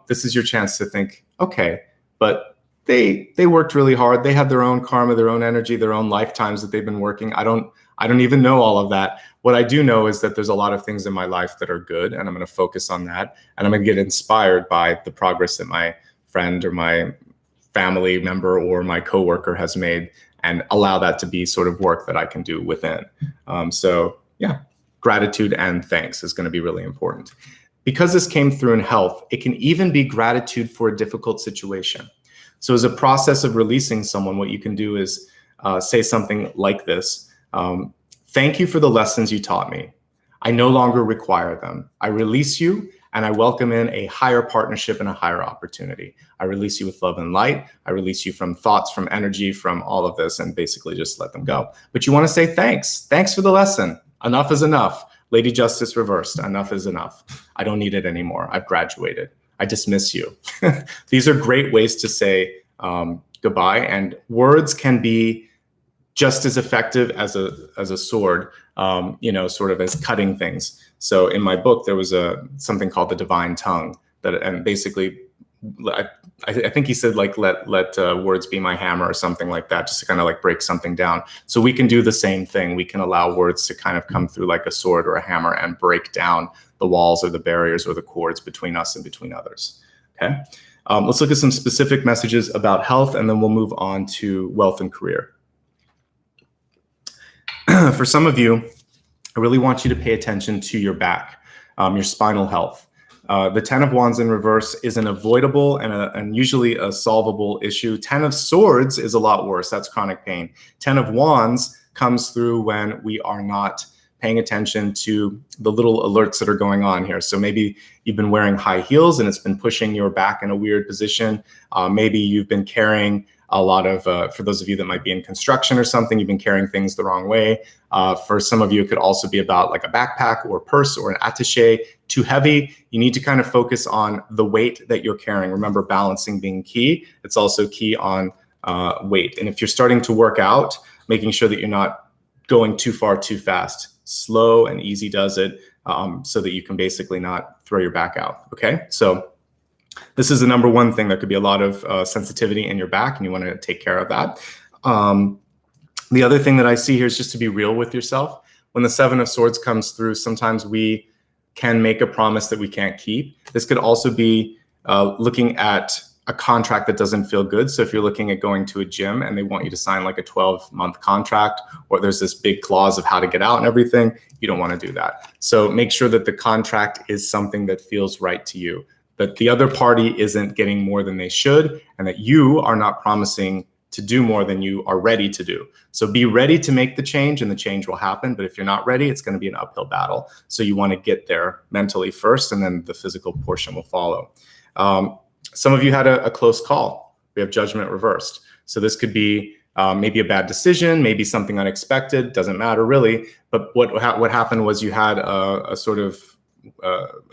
This is your chance to think, okay, but they worked really hard. They have their own karma, their own energy, their own lifetimes that they've been working. I don't even know all of that. What I do know is that there's a lot of things in my life that are good, and I'm going to focus on that. And I'm going to get inspired by the progress that my friend or my family member or my coworker has made, and allow that to be sort of work that I can do within. So yeah, gratitude and thanks is going to be really important. Because this came through in health, it can even be gratitude for a difficult situation. So as a process of releasing someone, what you can do is say something like this. Thank you for the lessons you taught me. I no longer require them. I release you, and I welcome in a higher partnership and a higher opportunity. I release you with love and light. I release you from thoughts, from energy, from all of this, and basically just let them go. But you want to say thanks. Thanks for the lesson. Enough is enough. Lady Justice reversed. Enough is enough. I don't need it anymore. I've graduated. I dismiss you. These are great ways to say goodbye, and words can be just as effective as a sword, sort of as cutting things. So in my book, there was something called the divine tongue, and basically, I think he said, like, let words be my hammer or something like that, just to kind of like break something down. So we can do the same thing. We can allow words to kind of come through like a sword or a hammer and break down the walls or the barriers or the cords between us and between others. Okay. Let's look at some specific messages about health, and then we'll move on to wealth and career. For some of you, I really want you to pay attention to your back, your spinal health. The 10 of Wands in reverse is an avoidable and usually a solvable issue. 10 of Swords is a lot worse. That's chronic pain. 10 of Wands comes through when we are not paying attention to the little alerts that are going on here. So maybe you've been wearing high heels and it's been pushing your back in a weird position. Maybe you've been carrying a lot of, for those of you that might be in construction or something, you've been carrying things the wrong way. For some of you, it could also be about like a backpack or purse or an attaché, too heavy. You need to kind of focus on the weight that you're carrying. Remember, balancing being key. It's also key on weight. And if you're starting to work out, making sure that you're not going too far too fast. Slow and easy does it, so that you can basically not throw your back out. Okay, so This is the number one thing. There could be a lot of sensitivity in your back, and you want to take care of that. The other thing that I see here is just to be real with yourself. When the Seven of Swords comes through, sometimes we can make a promise that we can't keep. This could also be looking at a contract that doesn't feel good. So if you're looking at going to a gym and they want you to sign like a 12-month contract, or there's this big clause of how to get out and everything, you don't want to do that. So make sure that the contract is something that feels right to you, that the other party isn't getting more than they should, and that you are not promising to do more than you are ready to do. So be ready to make the change, and the change will happen. But if you're not ready, it's going to be an uphill battle. So you want to get there mentally first, and then the physical portion will follow. Some of you had a close call. We have judgment reversed. So this could be maybe a bad decision, maybe something unexpected, doesn't matter really. But what happened was you had a sort of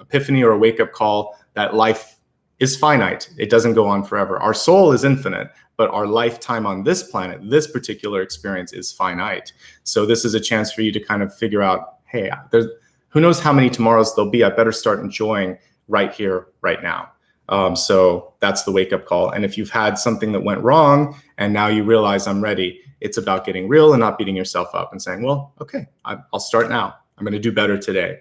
epiphany or a wake-up call that life is finite. It doesn't go on forever. Our soul is infinite, but our lifetime on this planet, this particular experience, is finite. So this is a chance for you to kind of figure out, hey, who knows how many tomorrows there'll be. I better start enjoying right here, right now. So that's the wake-up call. And if you've had something that went wrong and now you realize I'm ready, it's about getting real and not beating yourself up and saying, well, okay, I'll start now. I'm going to do better today.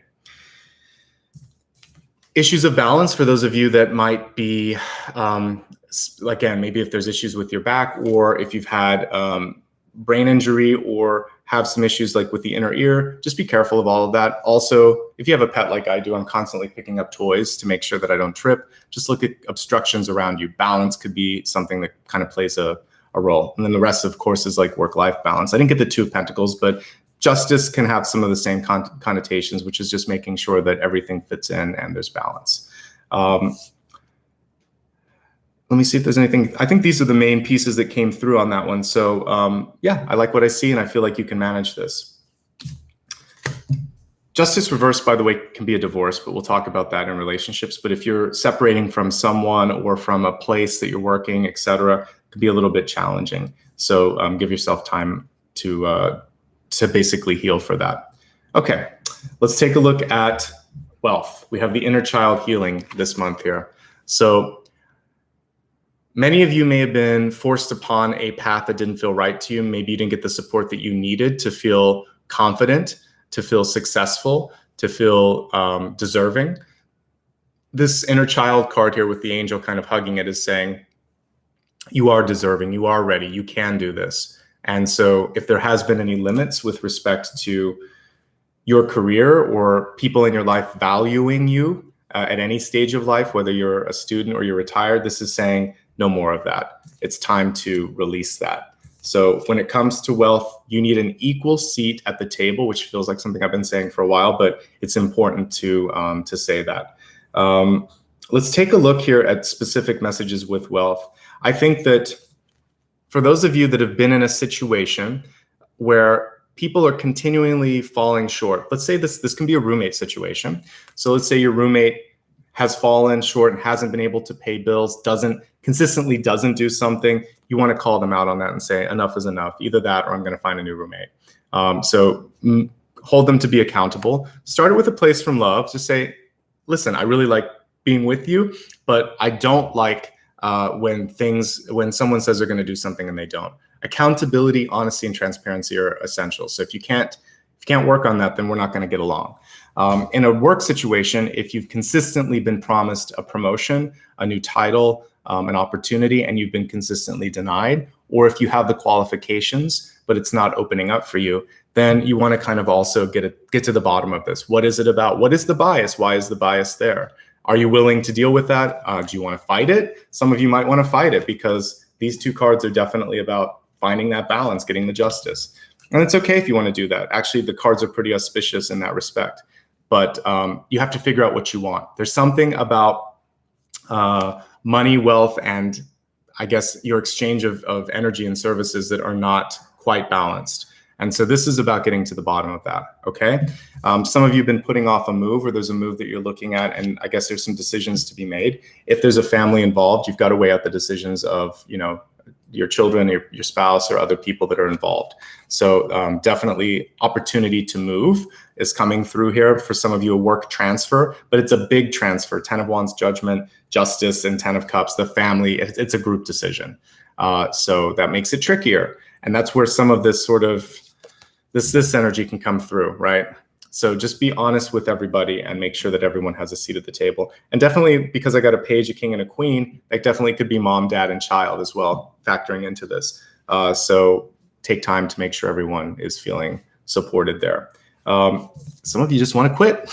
Issues of balance for those of you that might be, again, maybe if there's issues with your back, or if you've had brain injury or have some issues like with the inner ear, just be careful of all of that. Also, if you have a pet like I do, I'm constantly picking up toys to make sure that I don't trip. Just look at obstructions around you. Balance could be something that kind of plays a role. And then the rest, of course, is like work-life balance. I didn't get the Two of Pentacles, but justice can have some of the same connotations, which is just making sure that everything fits in and there's balance. Let me see if there's anything. I think these are the main pieces that came through on that one. So yeah, I like what I see, and I feel like you can manage this. Justice reversed, by the way, can be a divorce, but we'll talk about that in relationships. But if you're separating from someone or from a place that you're working, etc., it could be a little bit challenging. So give yourself time to basically heal for that. Okay, let's take a look at wealth. We have the inner child healing this month here. So many of you may have been forced upon a path that didn't feel right to you. Maybe you didn't get the support that you needed to feel confident, to feel successful, to feel deserving. This inner child card here with the angel kind of hugging it is saying, you are deserving, you are ready, you can do this. And so if there has been any limits with respect to your career or people in your life valuing you at any stage of life, whether you're a student or you're retired, this is saying no more of that. It's time to release that. So when it comes to wealth, you need an equal seat at the table, which feels like something I've been saying for a while, but it's important to say that. Let's take a look here at specific messages with wealth. I think that for those of you that have been in a situation where people are continually falling short, let's say this can be a roommate situation. So let's say your roommate has fallen short and hasn't been able to pay bills, consistently doesn't do something. You want to call them out on that and say, enough is enough. Either that or I'm going to find a new roommate. So hold them to be accountable. Start it with a place from love. Just say, listen, I really like being with you, but I don't like when someone says they're going to do something and they don't. Accountability, honesty, and transparency are essential. So if you can't work on that, then we're not going to get along. In a work situation, if you've consistently been promised a promotion, a new title, an opportunity, and you've been consistently denied, or if you have the qualifications, but it's not opening up for you, then you want to kind of also get to the bottom of this. What is it about? What is the bias? Why is the bias there? Are you willing to deal with that? Do you want to fight it? Some of you might want to fight it because these two cards are definitely about finding that balance, getting the justice. And it's okay if you want to do that. Actually, the cards are pretty auspicious in that respect. But you have to figure out what you want. There's something about money, wealth, and I guess your exchange of energy and services that are not quite balanced. And so this is about getting to the bottom of that, okay? Some of you have been putting off a move, or there's a move that you're looking at, and I guess there's some decisions to be made. If there's a family involved, you've got to weigh out the decisions of, your children, your spouse, or other people that are involved. So definitely opportunity to move is coming through here. For some of you, a work transfer, but it's a big transfer. 10 of Wands, judgment, justice, and 10 of Cups, the family. It's a group decision. So that makes it trickier. And that's where some of this sort of, this energy can come through, right? So just be honest with everybody and make sure that everyone has a seat at the table. And definitely, because I got a page, a king, and a queen, that definitely could be mom, dad, and child as well, factoring into this. So take time to make sure everyone is feeling supported there. Some of you just want to quit.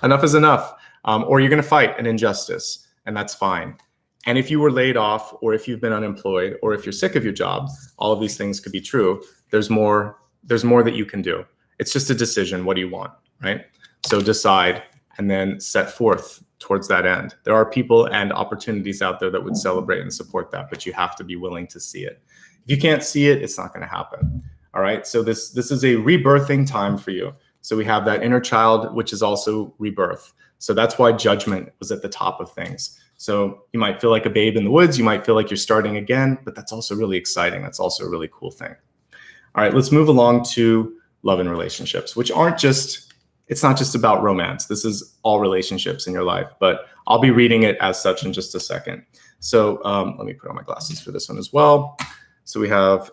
Enough is enough. Or you're going to fight an injustice, and that's fine. And if you were laid off, or if you've been unemployed, or if you're sick of your job, all of these things could be true. There's more that you can do. It's just a decision. What do you want, right? So decide and then set forth towards that end. There are people and opportunities out there that would celebrate and support that, but you have to be willing to see it. If you can't see it, it's not going to happen. All right. So this is a rebirthing time for you. So we have that inner child, which is also rebirth. So that's why judgment was at the top of things. So you might feel like a babe in the woods. You might feel like you're starting again, but that's also really exciting. That's also a really cool thing. All right, let's move along to love and relationships, which it's not just about romance. This is all relationships in your life, but I'll be reading it as such in just a second. So let me put on my glasses for this one as well. So we have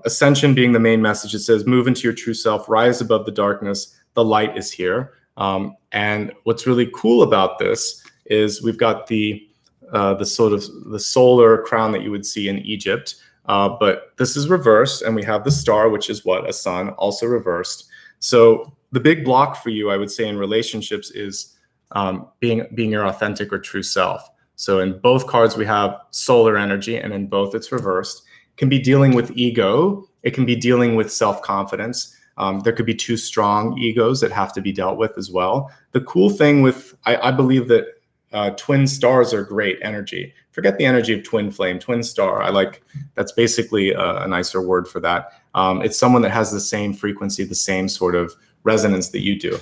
ascension being the main message. It says, move into your true self, rise above the darkness. The light is here. And what's really cool about this is we've got the sort of the solar crown that you would see in Egypt. But this is reversed, and we have the star, which is what? A sun, also reversed. So the big block for you, I would say, in relationships is being your authentic or true self. So in both cards, we have solar energy, and in both it's reversed. It can be dealing with ego. It can be dealing with self-confidence. There could be two strong egos that have to be dealt with as well. The cool thing with, I believe that twin stars are great energy. Forget the energy of twin flame, twin star. That's basically a nicer word for that. It's someone that has the same frequency, the same sort of resonance that you do.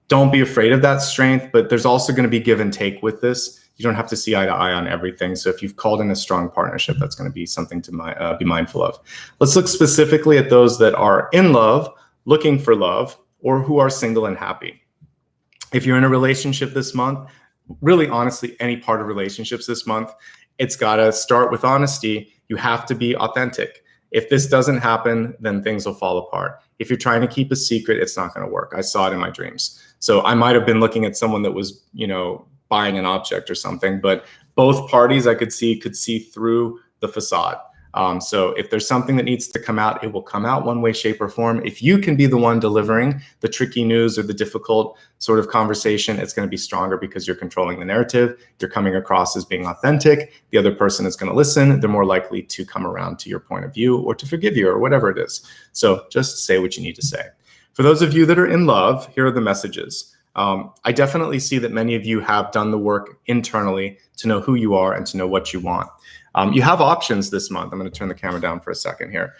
Don't be afraid of that strength, but there's also going to be give and take with this. You don't have to see eye to eye on everything. So if you've called in a strong partnership, that's going to be something to be mindful of. Let's look specifically at those that are in love, looking for love, or who are single and happy. If you're in a relationship this month, really honestly, any part of relationships this month, it's got to start with honesty. You have to be authentic. If this doesn't happen, then things will fall apart. If you're trying to keep a secret, it's not going to work. I saw it in my dreams. So I might have been looking at someone that was, buying an object or something, but both parties I could see through the facade. So if there's something that needs to come out, it will come out one way, shape, or form. If you can be the one delivering the tricky news or the difficult sort of conversation, it's going to be stronger because you're controlling the narrative. You're coming across as being authentic. The other person is going to listen. They're more likely to come around to your point of view or to forgive you or whatever it is. So just say what you need to say. For those of you that are in love, here are the messages. I definitely see that many of you have done the work internally to know who you are and to know what you want. You have options this month. I'm going to turn the camera down for a second here.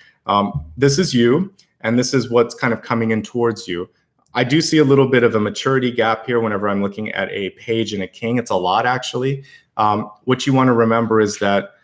This is you, and this is what's kind of coming in towards you. I do see a little bit of a maturity gap here whenever I'm looking at a page and a king. It's a lot, actually. What you want to remember is that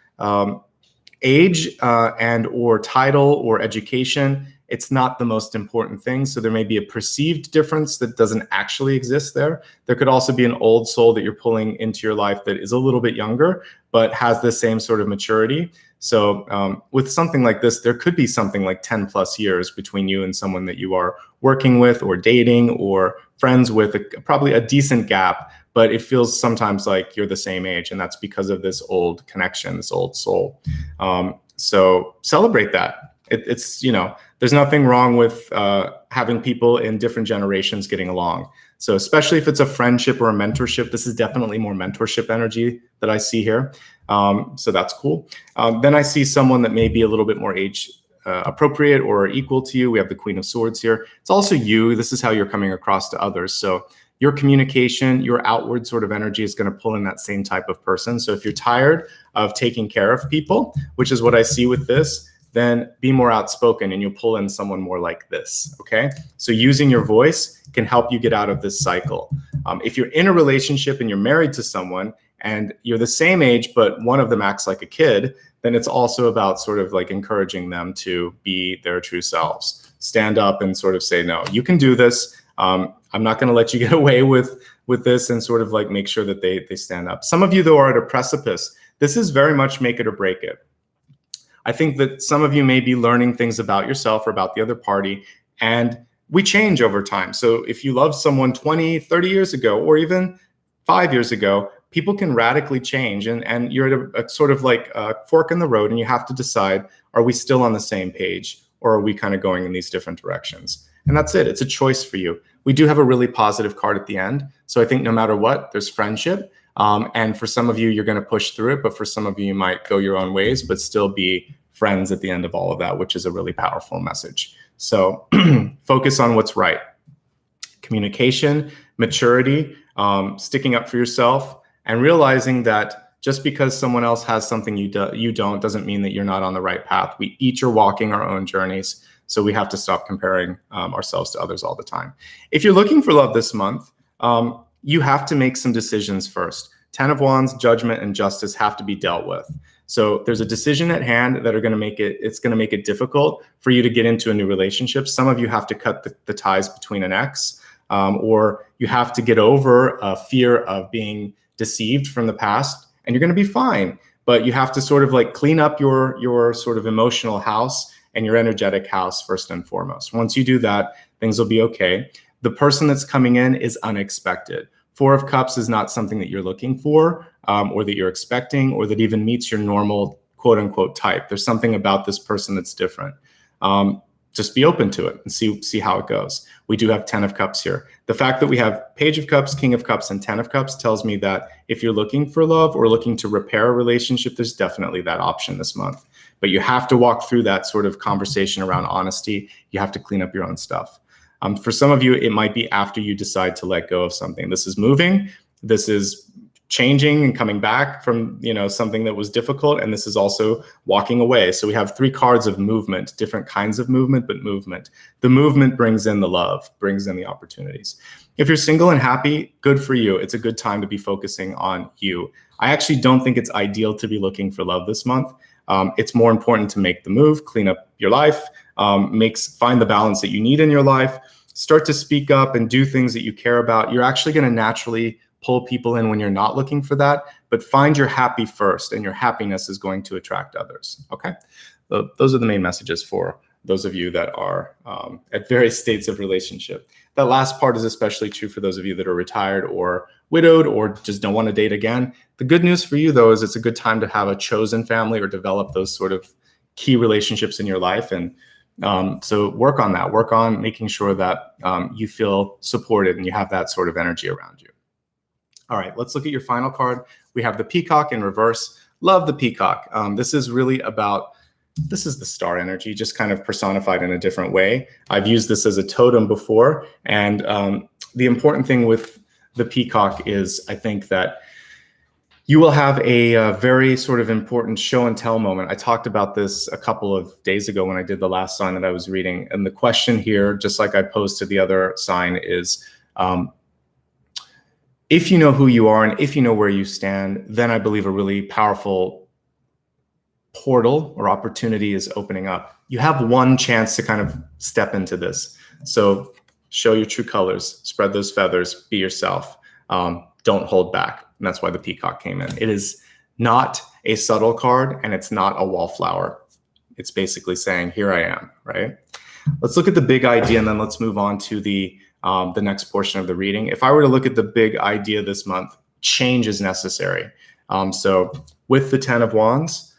age and or title or education, it's not the most important thing. So there may be a perceived difference that doesn't actually exist there. There could also be an old soul that you're pulling into your life that is a little bit younger, but has the same sort of maturity. So with something like this, there could be something like 10 plus years between you and someone that you are working with or dating or friends with, probably a decent gap, but it feels sometimes like you're the same age. And that's because of this old connection, this old soul. So celebrate that. It's there's nothing wrong with having people in different generations getting along. So especially if it's a friendship or a mentorship, this is definitely more mentorship energy that I see here. So that's cool. Then I see someone that may be a little bit more age appropriate or equal to you. We have the Queen of Swords here. It's also you. This is how you're coming across to others. So your communication, your outward sort of energy is going to pull in that same type of person. So if you're tired of taking care of people, which is what I see with this, then be more outspoken and you'll pull in someone more like this, okay? So using your voice can help you get out of this cycle. If you're in a relationship and you're married to someone and you're the same age, but one of them acts like a kid, then it's also about sort of like encouraging them to be their true selves. Stand up and sort of say, no, you can do this. I'm not going to let you get away with this, and sort of like make sure that they stand up. Some of you, though, are at a precipice. This is very much make it or break it. I think that some of you may be learning things about yourself or about the other party, and we change over time. So if you loved someone 20, 30 years ago, or even 5 years ago, people can radically change, and you're at a sort of like a fork in the road, and you have to decide, are we still on the same page, or are we kind of going in these different directions? And that's it. It's a choice for you. We do have a really positive card at the end. So I think no matter what, there's friendship. And for some of you, you're going to push through it. But for some of you, you might go your own ways, but still be friends at the end of all of that, which is a really powerful message. So focus on what's right. Communication, maturity, sticking up for yourself, and realizing that just because someone else has something you don't doesn't mean that you're not on the right path. We each are walking our own journeys. So we have to stop comparing ourselves to others all the time. If you're looking for love this month, you have to make some decisions first. 10 of Wands, judgment, and justice have to be dealt with. So there's a decision at hand that are going to make it difficult for you to get into a new relationship. Some of you have to cut the ties between an ex, or you have to get over a fear of being deceived from the past, and you're going to be fine. But you have to sort of like clean up your sort of emotional house and your energetic house first and foremost. Once you do that, things will be okay. The person that's coming in is unexpected. 4 of Cups is not something that you're looking for, or that you're expecting, or that even meets your normal quote unquote type. There's something about this person that's different. Just be open to it and see how it goes. We do have 10 of Cups here. The fact that we have Page of Cups, King of Cups, and 10 of Cups tells me that if you're looking for love or looking to repair a relationship, there's definitely that option this month. But you have to walk through that sort of conversation around honesty. You have to clean up your own stuff. For some of you, it might be after you decide to let go of something. This is moving. This is changing and coming back from, something that was difficult. And this is also walking away. So we have 3 cards of movement, different kinds of movement, but movement. The movement brings in the love, brings in the opportunities. If you're single and happy, good for you. It's a good time to be focusing on you. I actually don't think it's ideal to be looking for love this month. It's more important to make the move, clean up your life, find the balance that you need in your life, start to speak up and do things that you care about. You're actually going to naturally pull people in when you're not looking for that, but find your happy first, and your happiness is going to attract others. Okay. Those are the main messages for those of you that are at various states of relationship. That last part is especially true for those of you that are retired or widowed or just don't want to date again. The good news for you, though, is it's a good time to have a chosen family or develop those sort of key relationships in your life. And so work on that. Work on making sure that you feel supported and you have that sort of energy around you. All right, let's look at your final card. We have the Peacock in reverse. Love the Peacock. This is really about, this is the star energy, just kind of personified in a different way. I've used this as a totem before. And the important thing with the Peacock is, I think that you will have a very sort of important show and tell moment. I talked about this a couple of days ago when I did the last sign that I was reading. And the question here, just like I posed to the other sign, is if you know who you are and if you know where you stand, then I believe a really powerful portal or opportunity is opening up. You have one chance to kind of step into this. So show your true colors, spread those feathers, be yourself. Don't hold back. And that's why the Peacock came in. It is not a subtle card, and it's not a wallflower. It's basically saying, here I am, right? Let's look at the big idea, and then let's move on to the next portion of the reading. If I were to look at the big idea this month, change is necessary. So with the 10 of Wands,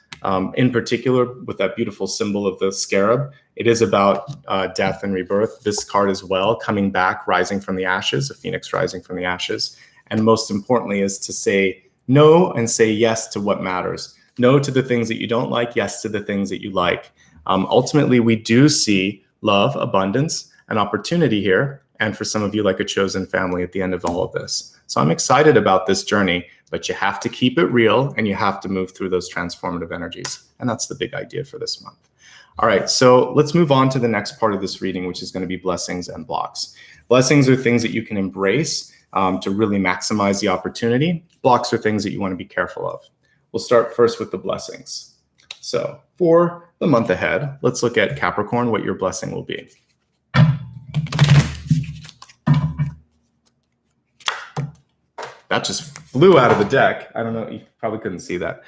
in particular, with that beautiful symbol of the scarab, it is about death and rebirth. This card as well, coming back, rising from the ashes, a phoenix rising from the ashes. And most importantly is to say no and say yes to what matters. No to the things that you don't like, yes to the things that you like. Ultimately, we do see love, abundance, and opportunity here. And for some of you, like a chosen family at the end of all of this. So I'm excited about this journey, but you have to keep it real and you have to move through those transformative energies. And that's the big idea for this month. All right, so let's move on to the next part of this reading, which is going to be blessings and blocks. Blessings are things that you can embrace to really maximize the opportunity. Blocks are things that you want to be careful of. We'll start first with the blessings. So for the month ahead, let's look at Capricorn, what your blessing will be. That just flew out of the deck. I don't know, you probably couldn't see that.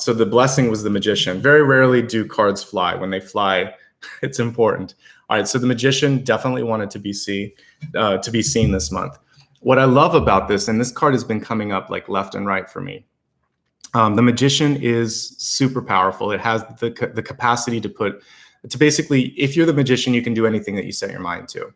So the blessing was the Magician. Very rarely do cards fly. When they fly, it's important. All right, so the Magician definitely wanted to be seen this month. What I love about this, and this card has been coming up like left and right for me, the Magician is super powerful. It has the capacity to basically, if you're the Magician, you can do anything that you set your mind to.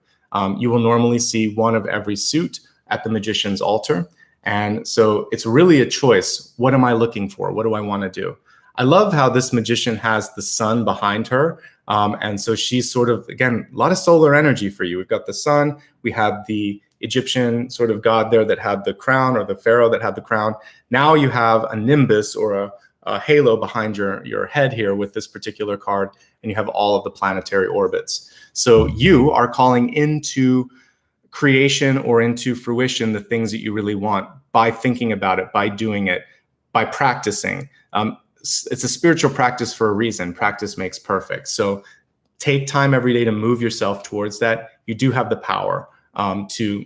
You will normally see one of every suit at the Magician's altar. And so it's really a choice. What am I looking for? What do I want to do? I love how this Magician has the sun behind her. And so she's sort of, again, a lot of solar energy for you. We've got the sun. We had the Egyptian sort of god there that had the crown, or the pharaoh that had the crown. Now you have a nimbus or a halo behind your head here with this particular card, and you have all of the planetary orbits. So you are calling into creation or into fruition the things that you really want by thinking about it, by doing it, by practicing. It's a spiritual practice for a reason. Practice makes perfect. So take time every day to move yourself towards that. You do have the power to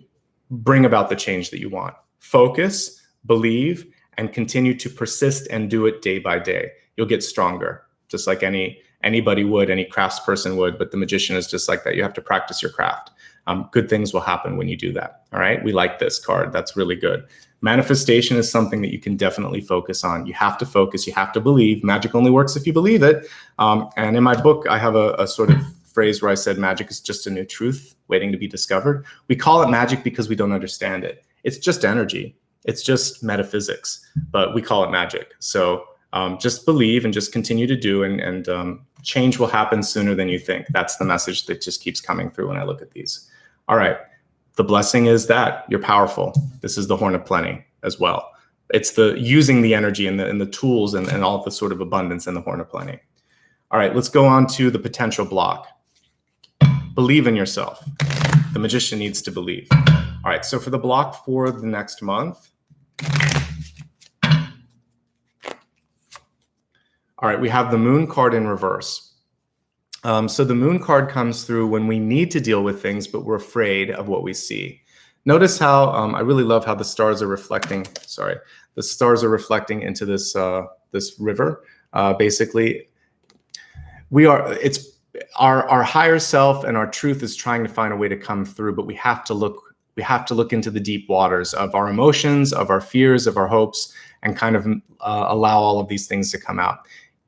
bring about the change that you want. Focus, believe, and continue to persist and do it day by day. You'll get stronger, just like anybody would, any craftsperson would, but the Magician is just like that. You have to practice your craft. Good things will happen when you do that. All right, we like this card. That's really good. Manifestation is something that you can definitely focus on. You have to focus. You have to believe. Magic only works if you believe it. And in my book, I have a sort of phrase where I said magic is just a new truth waiting to be discovered. We call it magic because we don't understand it. It's just energy. It's just metaphysics, but we call it magic. So just believe and just continue to do, and change will happen sooner than you think. That's the message that just keeps coming through when I look at these. All right. The blessing is that you're powerful. This is the Horn of Plenty as well. It's the using the energy and the tools and all the sort of abundance in the Horn of Plenty. All right, let's go on to the potential block. Believe in yourself. The Magician needs to believe. All right, so for the block for the next month. All right, we have the Moon card in reverse. So the Moon card comes through when we need to deal with things, but we're afraid of what we see. Notice how I really love how the stars are reflecting. Sorry, the stars are reflecting into this this river. Basically, it's our higher self and our truth is trying to find a way to come through, but we have to look into the deep waters of our emotions, of our fears, of our hopes, and kind of allow all of these things to come out.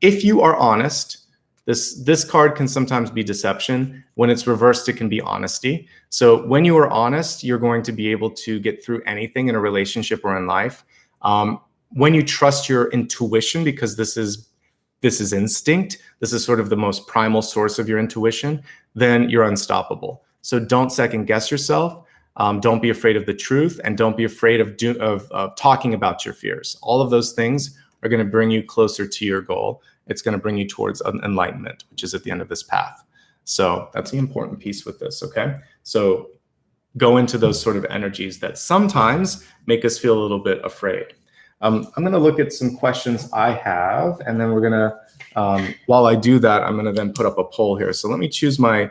If you are honest. This card can sometimes be deception. When it's reversed, it can be honesty. So when you are honest, you're going to be able to get through anything in a relationship or in life. When you trust your intuition, because this is instinct, this is sort of the most primal source of your intuition, then you're unstoppable. So don't second guess yourself. Don't be afraid of the truth, and don't be afraid of talking about your fears. All of those things are going to bring you closer to your goal. It's going to bring you towards enlightenment, which is at the end of this path. So that's the important piece with this, okay? So go into those sort of energies that sometimes make us feel a little bit afraid. I'm going to look at some questions I have, and then we're going to, while I do that, I'm going to then put up a poll here. So let me choose my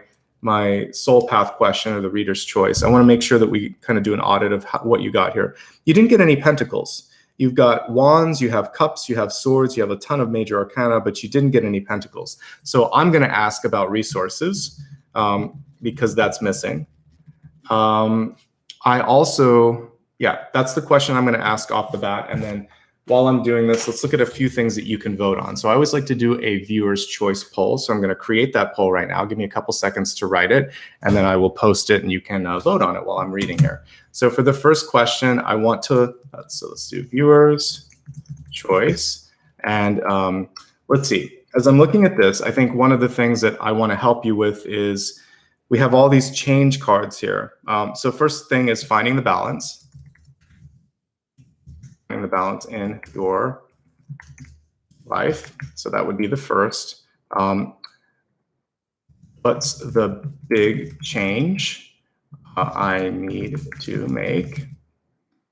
soul path question, or the reader's choice. I want to make sure that we kind of do an audit of what you got here. You didn't get any pentacles. You've got wands, you have cups, you have swords, you have a ton of major arcana, but you didn't get any pentacles. So I'm going to ask about resources because that's missing. I also, yeah, that's the question I'm going to ask off the bat. And then while I'm doing this, let's look at a few things that you can vote on. So I always like to do a viewer's choice poll. So I'm going to create that poll right now. Give me a couple seconds to write it, and then I will post it, and you can vote on it while I'm reading here. So for the first question, I want to, so let's do viewer's choice. And let's see, as I'm looking at this, I think one of the things that I want to help you with is we have all these change cards here. So first thing is finding the balance. The balance in your life. So that would be the first. What's the big change I need to make?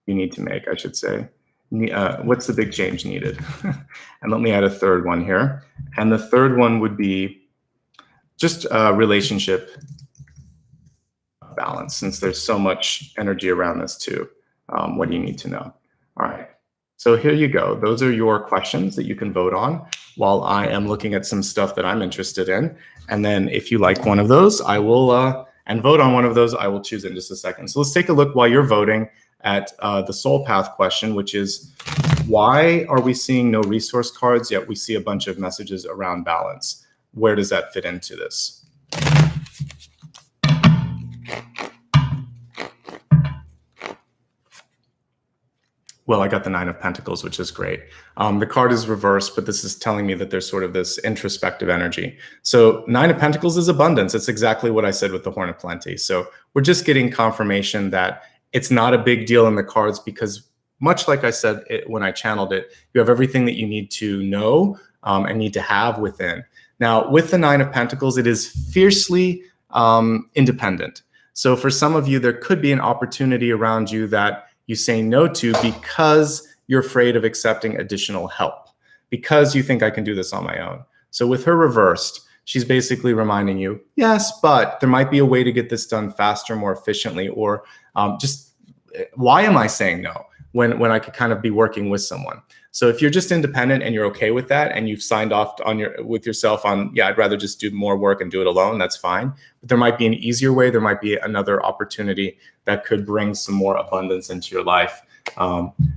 You need to make, I should say. what's the big change needed? And let me add a third one here. And the third one would be just relationship balance, since there's so much energy around this too. What do you need to know? All right. So here you go. Those are your questions that you can vote on while I am looking at some stuff that I'm interested in. And then if you like one of those, I will, and vote on one of those, I will choose in just a second. So let's take a look while you're voting at the soul path question, which is, why are we seeing no resource cards yet we see a bunch of messages around balance? Where does that fit into this? Well, I got the Nine of Pentacles, which is great. The card is reversed, but this is telling me that there's sort of this introspective energy. So Nine of Pentacles is abundance. It's exactly what I said with the Horn of Plenty. So we're just getting confirmation that it's not a big deal in the cards, because much like I said when I channeled it, you have everything that you need to know and need to have within. Now, with the Nine of Pentacles, it is fiercely independent. So for some of you, there could be an opportunity around you that you say no to because you're afraid of accepting additional help, because you think I can do this on my own. So with her reversed, she's basically reminding you, yes, but there might be a way to get this done faster, more efficiently, or just why am I saying no when I could kind of be working with someone? So if you're just independent and you're okay with that, and you've signed off on with yourself on, yeah, I'd rather just do more work and do it alone, that's fine. But there might be an easier way. There might be another opportunity that could bring some more abundance into your life,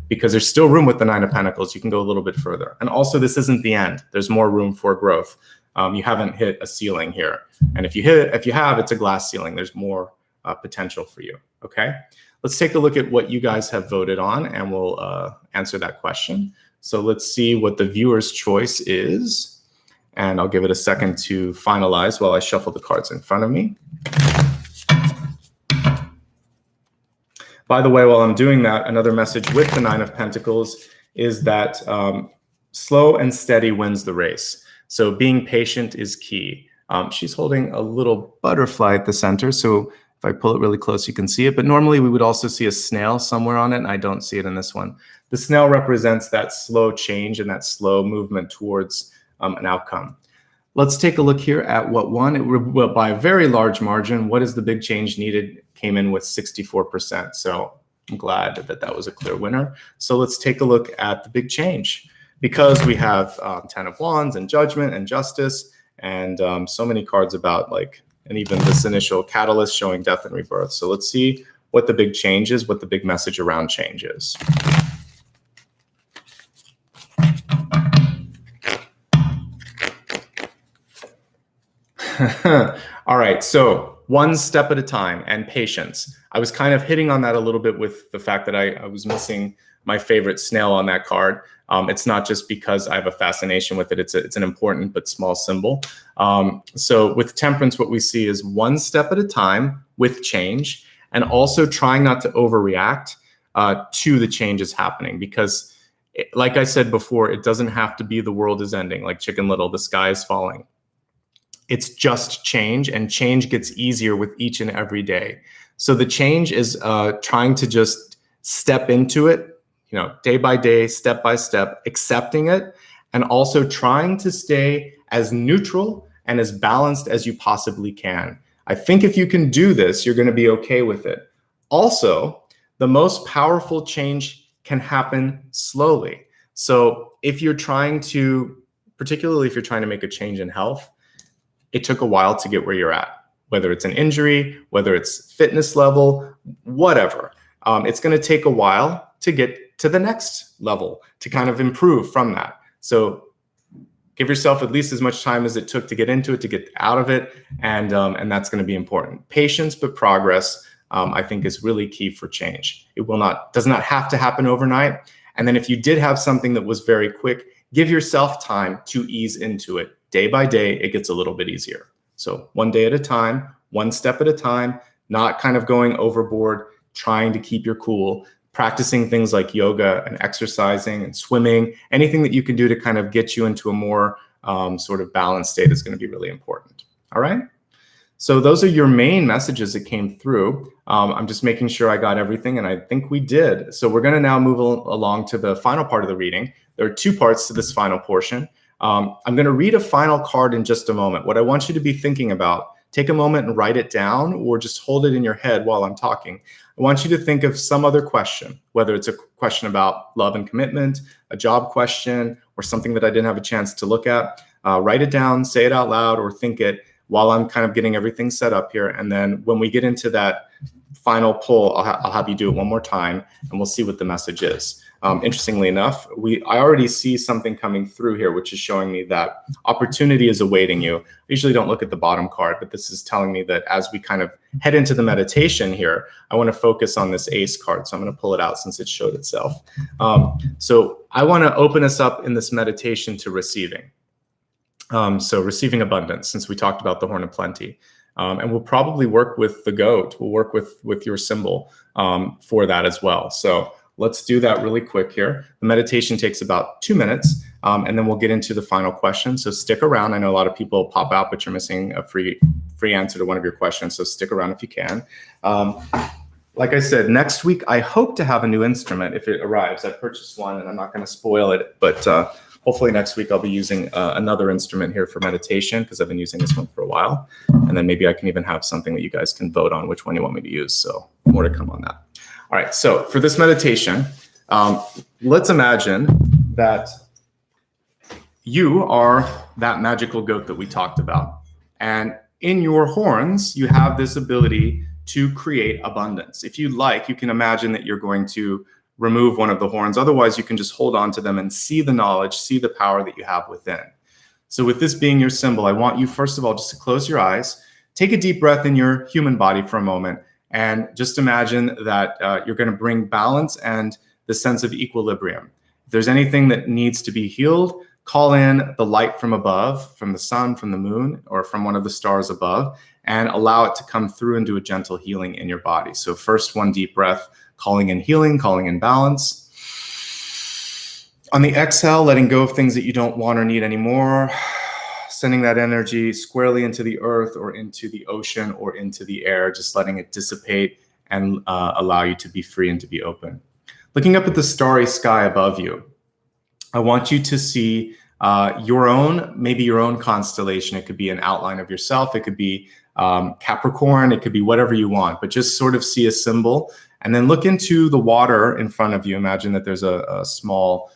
because there's still room with the Nine of Pentacles. You can go a little bit further. And also, this isn't the end. There's more room for growth. You haven't hit a ceiling here. And if you have, it's a glass ceiling. There's more potential for you. Okay. Let's take a look at what you guys have voted on, and we'll answer that question. So let's see what the viewer's choice is. And I'll give it a second to finalize while I shuffle the cards in front of me. By the way, while I'm doing that, another message with the Nine of Pentacles is that slow and steady wins the race. So being patient is key. She's holding a little butterfly at the center. So if I pull it really close, you can see it. But normally we would also see a snail somewhere on it, and I don't see it in this one. The snail represents that slow change and that slow movement towards an outcome. Let's take a look here at what won. Well, by a very large margin. What is the big change needed? Came in with 64%. So I'm glad that that was a clear winner. So let's take a look at the big change, because we have 10 of Wands and Judgment and Justice, and so many cards about and even this initial catalyst showing death and rebirth. So let's see what the big change is, what the big message around change is. All right, so one step at a time and patience. I was kind of hitting on that a little bit with the fact that I was missing my favorite snail on that card. It's not just because I have a fascination with it. It's an important but small symbol. So with temperance, what we see is one step at a time with change, and also trying not to overreact to the changes happening, because like I said before, it doesn't have to be the world is ending, like Chicken Little, the sky is falling. It's just change, and change gets easier with each and every day. So the change is trying to just step into it, day by day, step by step, accepting it, and also trying to stay as neutral and as balanced as you possibly can. I think if you can do this, you're going to be okay with it. Also, the most powerful change can happen slowly. So if you're trying to, particularly if you're trying to make a change in health, it took a while to get where you're at, whether it's an injury, whether it's fitness level, whatever. It's going to take a while to get to the next level, to kind of improve from that. So give yourself at least as much time as it took to get into it, to get out of it, and that's going to be important. Patience, but progress, I think, is really key for change. It does not have to happen overnight. And then if you did have something that was very quick, give yourself time to ease into it. Day by day, it gets a little bit easier. So one day at a time, one step at a time, not kind of going overboard, trying to keep your cool, practicing things like yoga and exercising and swimming. Anything that you can do to kind of get you into a more sort of balanced state is going to be really important. All right. So those are your main messages that came through. I'm just making sure I got everything, and I think we did. So we're going to now move along to the final part of the reading. There are two parts to this final portion. I'm going to read a final card in just a moment. What I want you to be thinking about, take a moment and write it down, or just hold it in your head while I'm talking. I want you to think of some other question, whether it's a question about love and commitment, a job question, or something that I didn't have a chance to look at. Write it down, say it out loud, or think it while I'm kind of getting everything set up here. And then when we get into that final pull, I'll have you do it one more time, and we'll see what the message is. Interestingly enough, I already see something coming through here, which is showing me that opportunity is awaiting you. I usually don't look at the bottom card, but this is telling me that as we kind of head into the meditation here, I want to focus on this ace card. So I'm going to pull it out since it showed itself. So I want to open us up in this meditation to receiving. So receiving abundance, since we talked about the horn of plenty. And we'll probably work with the goat. We'll work with your symbol for that as well. So let's do that really quick here. The meditation takes about 2 minutes, and then we'll get into the final question. So stick around. I know a lot of people pop out, but you're missing a free answer to one of your questions. So stick around if you can. Like I said, next week, I hope to have a new instrument if it arrives. I purchased one, and I'm not going to spoil it, but hopefully next week I'll be using another instrument here for meditation, because I've been using this one for a while. And then maybe I can even have something that you guys can vote on which one you want me to use. So more to come on that. All right, so for this meditation, let's imagine that you are that magical goat that we talked about. And in your horns, you have this ability to create abundance. If you like, you can imagine that you're going to remove one of the horns. Otherwise, you can just hold on to them and see the knowledge, see the power that you have within. So with this being your symbol, I want you, first of all, just to close your eyes, take a deep breath in your human body for a moment, and just imagine that you're going to bring balance and the sense of equilibrium. If there's anything that needs to be healed, call in the light from above, from the sun, from the moon, or from one of the stars above, and allow it to come through and do a gentle healing in your body. So first, one deep breath, calling in healing, calling in balance. On the exhale, letting go of things that you don't want or need anymore, sending that energy squarely into the earth or into the ocean or into the air, just letting it dissipate and allow you to be free and to be open. Looking up at the starry sky above you, I want you to see maybe your own constellation. It could be an outline of yourself. It could be Capricorn. It could be whatever you want, but just sort of see a symbol. And then look into the water in front of you. Imagine that there's a small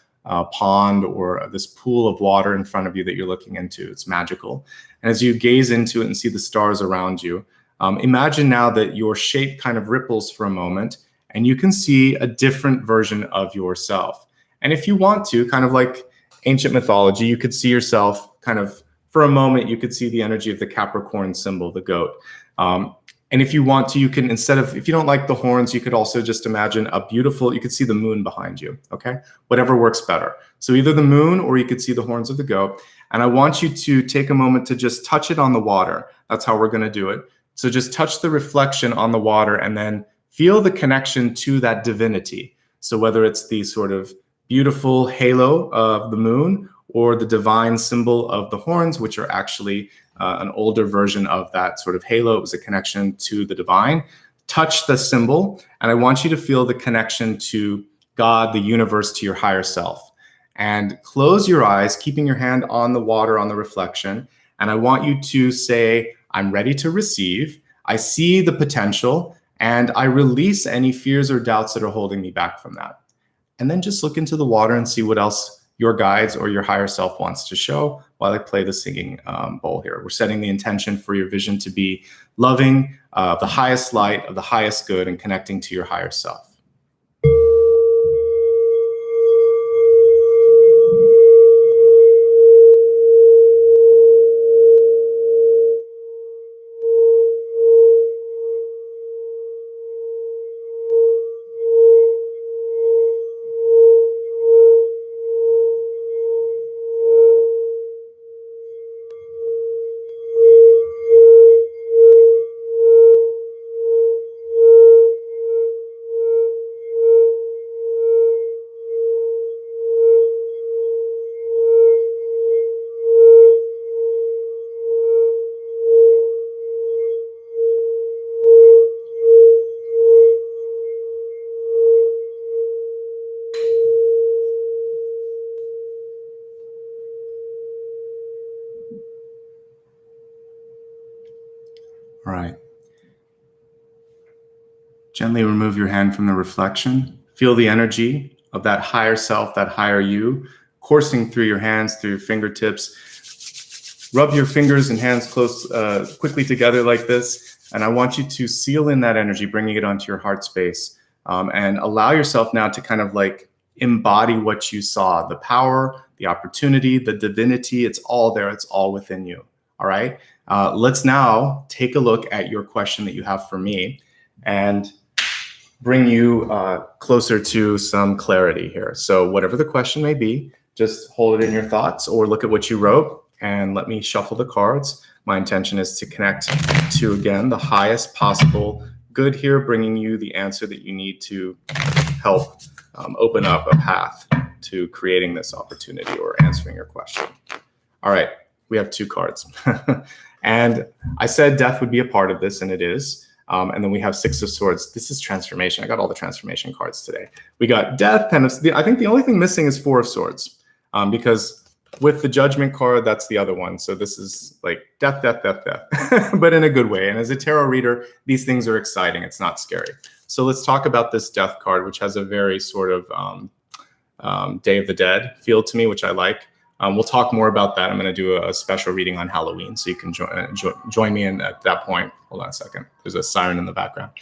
pond or this pool of water in front of you that you're looking into. It's magical. And as you gaze into it and see the stars around you, imagine now that your shape kind of ripples for a moment, and you can see a different version of yourself. And if you want to, kind of like ancient mythology, you could see yourself kind of, for a moment, you could see the energy of the Capricorn symbol, the goat. And if you want to, you can, if you don't like the horns, you could also just imagine you could see the moon behind you, okay? Whatever works better. So either the moon, or you could see the horns of the goat. And I want you to take a moment to just touch it on the water. That's how we're gonna do it. So just touch the reflection on the water and then feel the connection to that divinity. So whether it's the sort of beautiful halo of the moon or the divine symbol of the horns, which are actually an older version of that sort of halo. It was a connection to the divine. Touch the symbol, and I want you to feel the connection to God, the universe, to your higher self. And close your eyes, keeping your hand on the water, on the reflection. And I want you to say, I'm ready to receive. I see the potential, and I release any fears or doubts that are holding me back from that. And then just look into the water and see what else your guides or your higher self wants to show while I play the singing bowl here. We're setting the intention for your vision to be loving, the highest light, of the highest good, and connecting to your higher self. All right. Gently remove your hand from the reflection. Feel the energy of that higher self, that higher you, coursing through your hands, through your fingertips. Rub your fingers and hands close, quickly together like this. And I want you to seal in that energy, bringing it onto your heart space. And allow yourself now to kind of like embody what you saw, the power, the opportunity, the divinity. It's all there. It's all within you. All right. Let's now take a look at your question that you have for me and bring you closer to some clarity here. So whatever the question may be, just hold it in your thoughts or look at what you wrote and let me shuffle the cards. My intention is to connect to, again, the highest possible good here, bringing you the answer that you need to help open up a path to creating this opportunity or answering your question. All right, we have 2 cards. And I said death would be a part of this, and it is. And then we have 6 of Swords. This is transformation. I got all the transformation cards today. We got death, Ten of, I think the only thing missing is 4 of Swords, because with the Judgment card, that's the other one. So this is like death, death, death, death, but in a good way. And as a tarot reader, these things are exciting. It's not scary. So let's talk about this death card, which has a very sort of Day of the Dead feel to me, which I like. We'll talk more about that. I'm going to do a special reading on Halloween, so you can join me in at that point. Hold on a second. There's a siren in the background.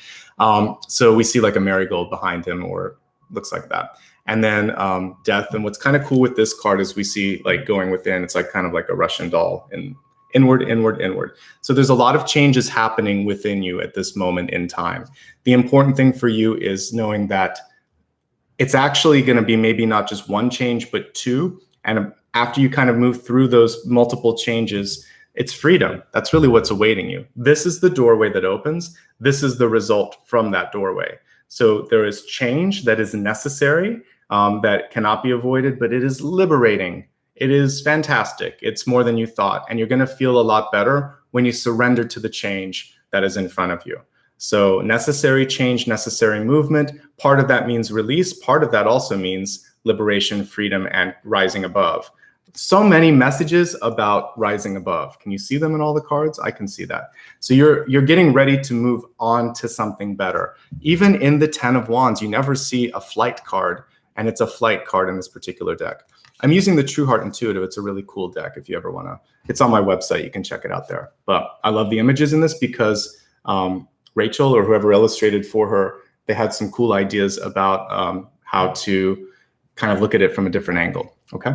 So we see like a marigold behind him, or looks like that. And then death. And what's kind of cool with this card is we see like going within. It's like kind of like a Russian doll, and inward, inward, inward. So there's a lot of changes happening within you at this moment in time. The important thing for you is knowing that it's actually going to be maybe not just one change, but 2. And after you kind of move through those multiple changes, it's freedom. That's really what's awaiting you. This is the doorway that opens. This is the result from that doorway. So there is change that is necessary, that cannot be avoided, but it is liberating. It is fantastic. It's more than you thought. And you're going to feel a lot better when you surrender to the change that is in front of you. So necessary change, necessary movement. Part of that means release. Part of that also means liberation, freedom, and rising above. So many messages about rising above. Can you see them in all the cards? I can see that. So you're getting ready to move on to something better. Even in the 10 of Wands, you never see a flight card, and it's a flight card in this particular deck. I'm using the True Heart Intuitive. It's a really cool deck if you ever want to. It's on my website. You can check it out there. But I love the images in this because Rachel, or whoever illustrated for her, they had some cool ideas about how to kind of look at it from a different angle. Okay.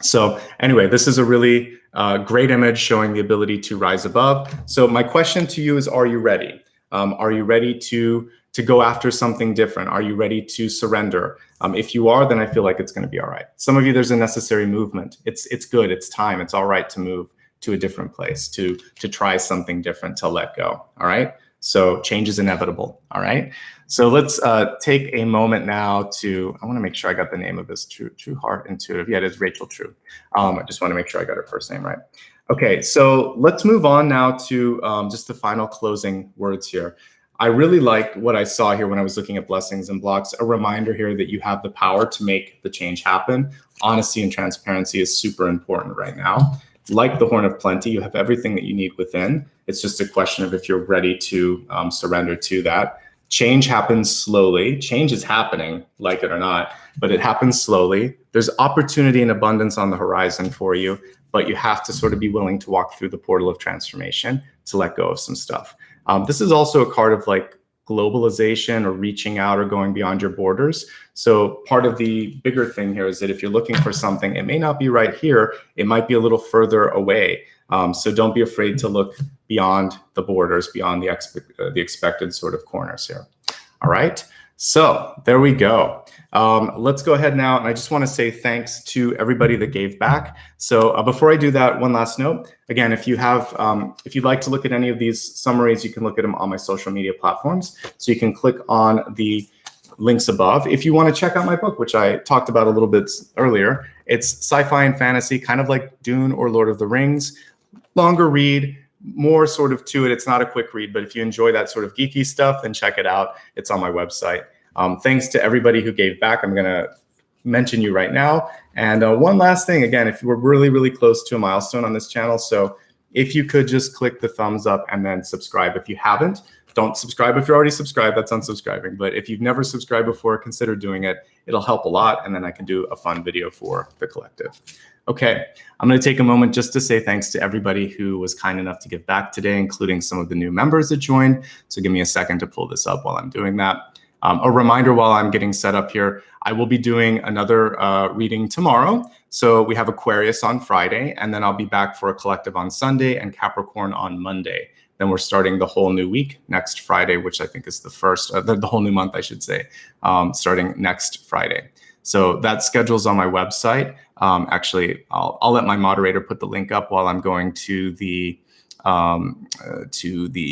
So anyway, this is a really great image showing the ability to rise above. So my question to you is, are you ready? Are you ready to go after something different? Are you ready to surrender? If you are, then I feel like it's going to be all right. Some of you, there's a necessary movement. It's good. It's time. It's all right to move to a different place, to try something different, to let go. All right. So change is inevitable. All right. So let's take a moment now to, I want to make sure I got the name of this, True Heart Intuitive. Yeah, it is Rachel True. I just want to make sure I got her first name right. Okay, so let's move on now to just the final closing words here. I really like what I saw here when I was looking at blessings and blocks, a reminder here that you have the power to make the change happen. Honesty and transparency is super important right now. Like the Horn of Plenty, you have everything that you need within. It's just a question of if you're ready to surrender to that. Change happens slowly. Change is happening, like it or not, but it happens slowly. There's opportunity and abundance on the horizon for you, but you have to sort of be willing to walk through the portal of transformation to let go of some stuff. This is also a card of like globalization or reaching out or going beyond your borders. So part of the bigger thing here is that if you're looking for something, it may not be right here. It might be a little further away. So don't be afraid to look beyond the borders, beyond the expected sort of corners here. All right. So there we go. Let's go ahead now. And I just want to say thanks to everybody that gave back. So before I do that, one last note. Again, if you have, if you'd like to look at any of these summaries, you can look at them on my social media platforms. So you can click on the links above. If you want to check out my book, which I talked about a little bit earlier, it's sci-fi and fantasy, kind of like Dune or Lord of the Rings. Longer read, more sort of to it. It's not a quick read, but if you enjoy that sort of geeky stuff, then check it out. It's on my website. Thanks to everybody who gave back. I'm going to mention you right now. And one last thing, again, if we're really, really close to a milestone on this channel. So if you could just click the thumbs up and then subscribe if you haven't. Don't subscribe if you're already subscribed. That's unsubscribing. But if you've never subscribed before, consider doing it. It'll help a lot. And then I can do a fun video for the collective. Okay, I'm going to take a moment just to say thanks to everybody who was kind enough to give back today, including some of the new members that joined. So give me a second to pull this up while I'm doing that. A reminder while I'm getting set up here, I will be doing another reading tomorrow. So we have Aquarius on Friday, and then I'll be back for a collective on Sunday and Capricorn on Monday. Then we're starting the whole new week next Friday, which I think is the first, the whole new month, I should say, starting next Friday. So that schedule's on my website. Actually, I'll let my moderator put the link up while I'm going to the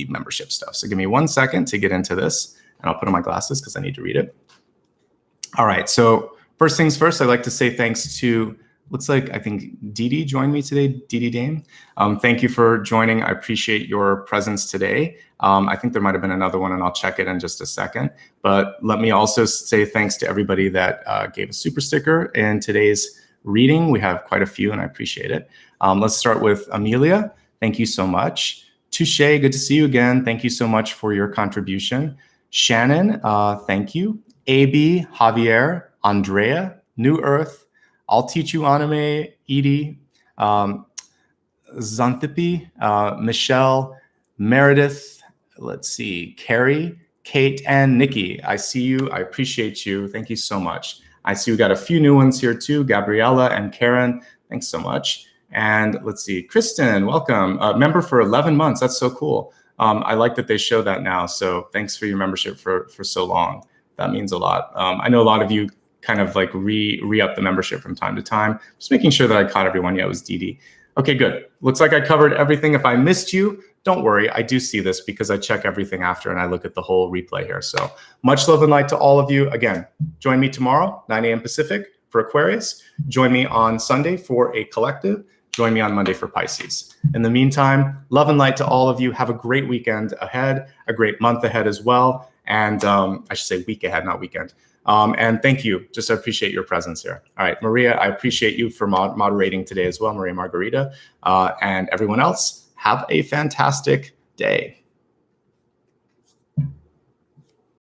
membership stuff. So give me 1 second to get into this, and I'll put on my glasses because I need to read it. All right, so first things first, I'd like to say thanks to, looks like, I think Dee joined me today, Dee Dame. Thank you for joining. I appreciate your presence today. I think there might have been another one, and I'll check it in just a second. But let me also say thanks to everybody that gave a super sticker in today's reading. We have quite a few, and I appreciate it. Let's start with Amelia. Thank you so much. Touche, good to see you again. Thank you so much for your contribution. Shannon, thank you. AB, Javier, Andrea, New Earth, I'll Teach You Anime, Edie, Xanthippe, Michelle, Meredith, let's see, Carrie, Kate, and Nikki. I see you. I appreciate you. Thank you so much. I see we got a few new ones here too. Gabriella and Karen, thanks so much. And let's see, Kristen, welcome. Member for 11 months. That's so cool. I like that they show that now. So thanks for your membership for so long. That means a lot. I know a lot of you kind of like re-up the membership from time to time. Just making sure that I caught everyone. Yeah, it was Dee. Okay, good. Looks like I covered everything. If I missed you, don't worry. I do see this because I check everything after and I look at the whole replay here. So much love and light to all of you. Again, join me tomorrow, 9 a.m. Pacific for Aquarius. Join me on Sunday for a collective. Join me on Monday for Pisces. In the meantime, love and light to all of you. Have a great weekend ahead, a great month ahead as well. And I should say week ahead, not weekend. And thank you. Just appreciate your presence here. All right, Maria, I appreciate you for moderating today as well, Maria Margarita. And everyone else, have a fantastic day.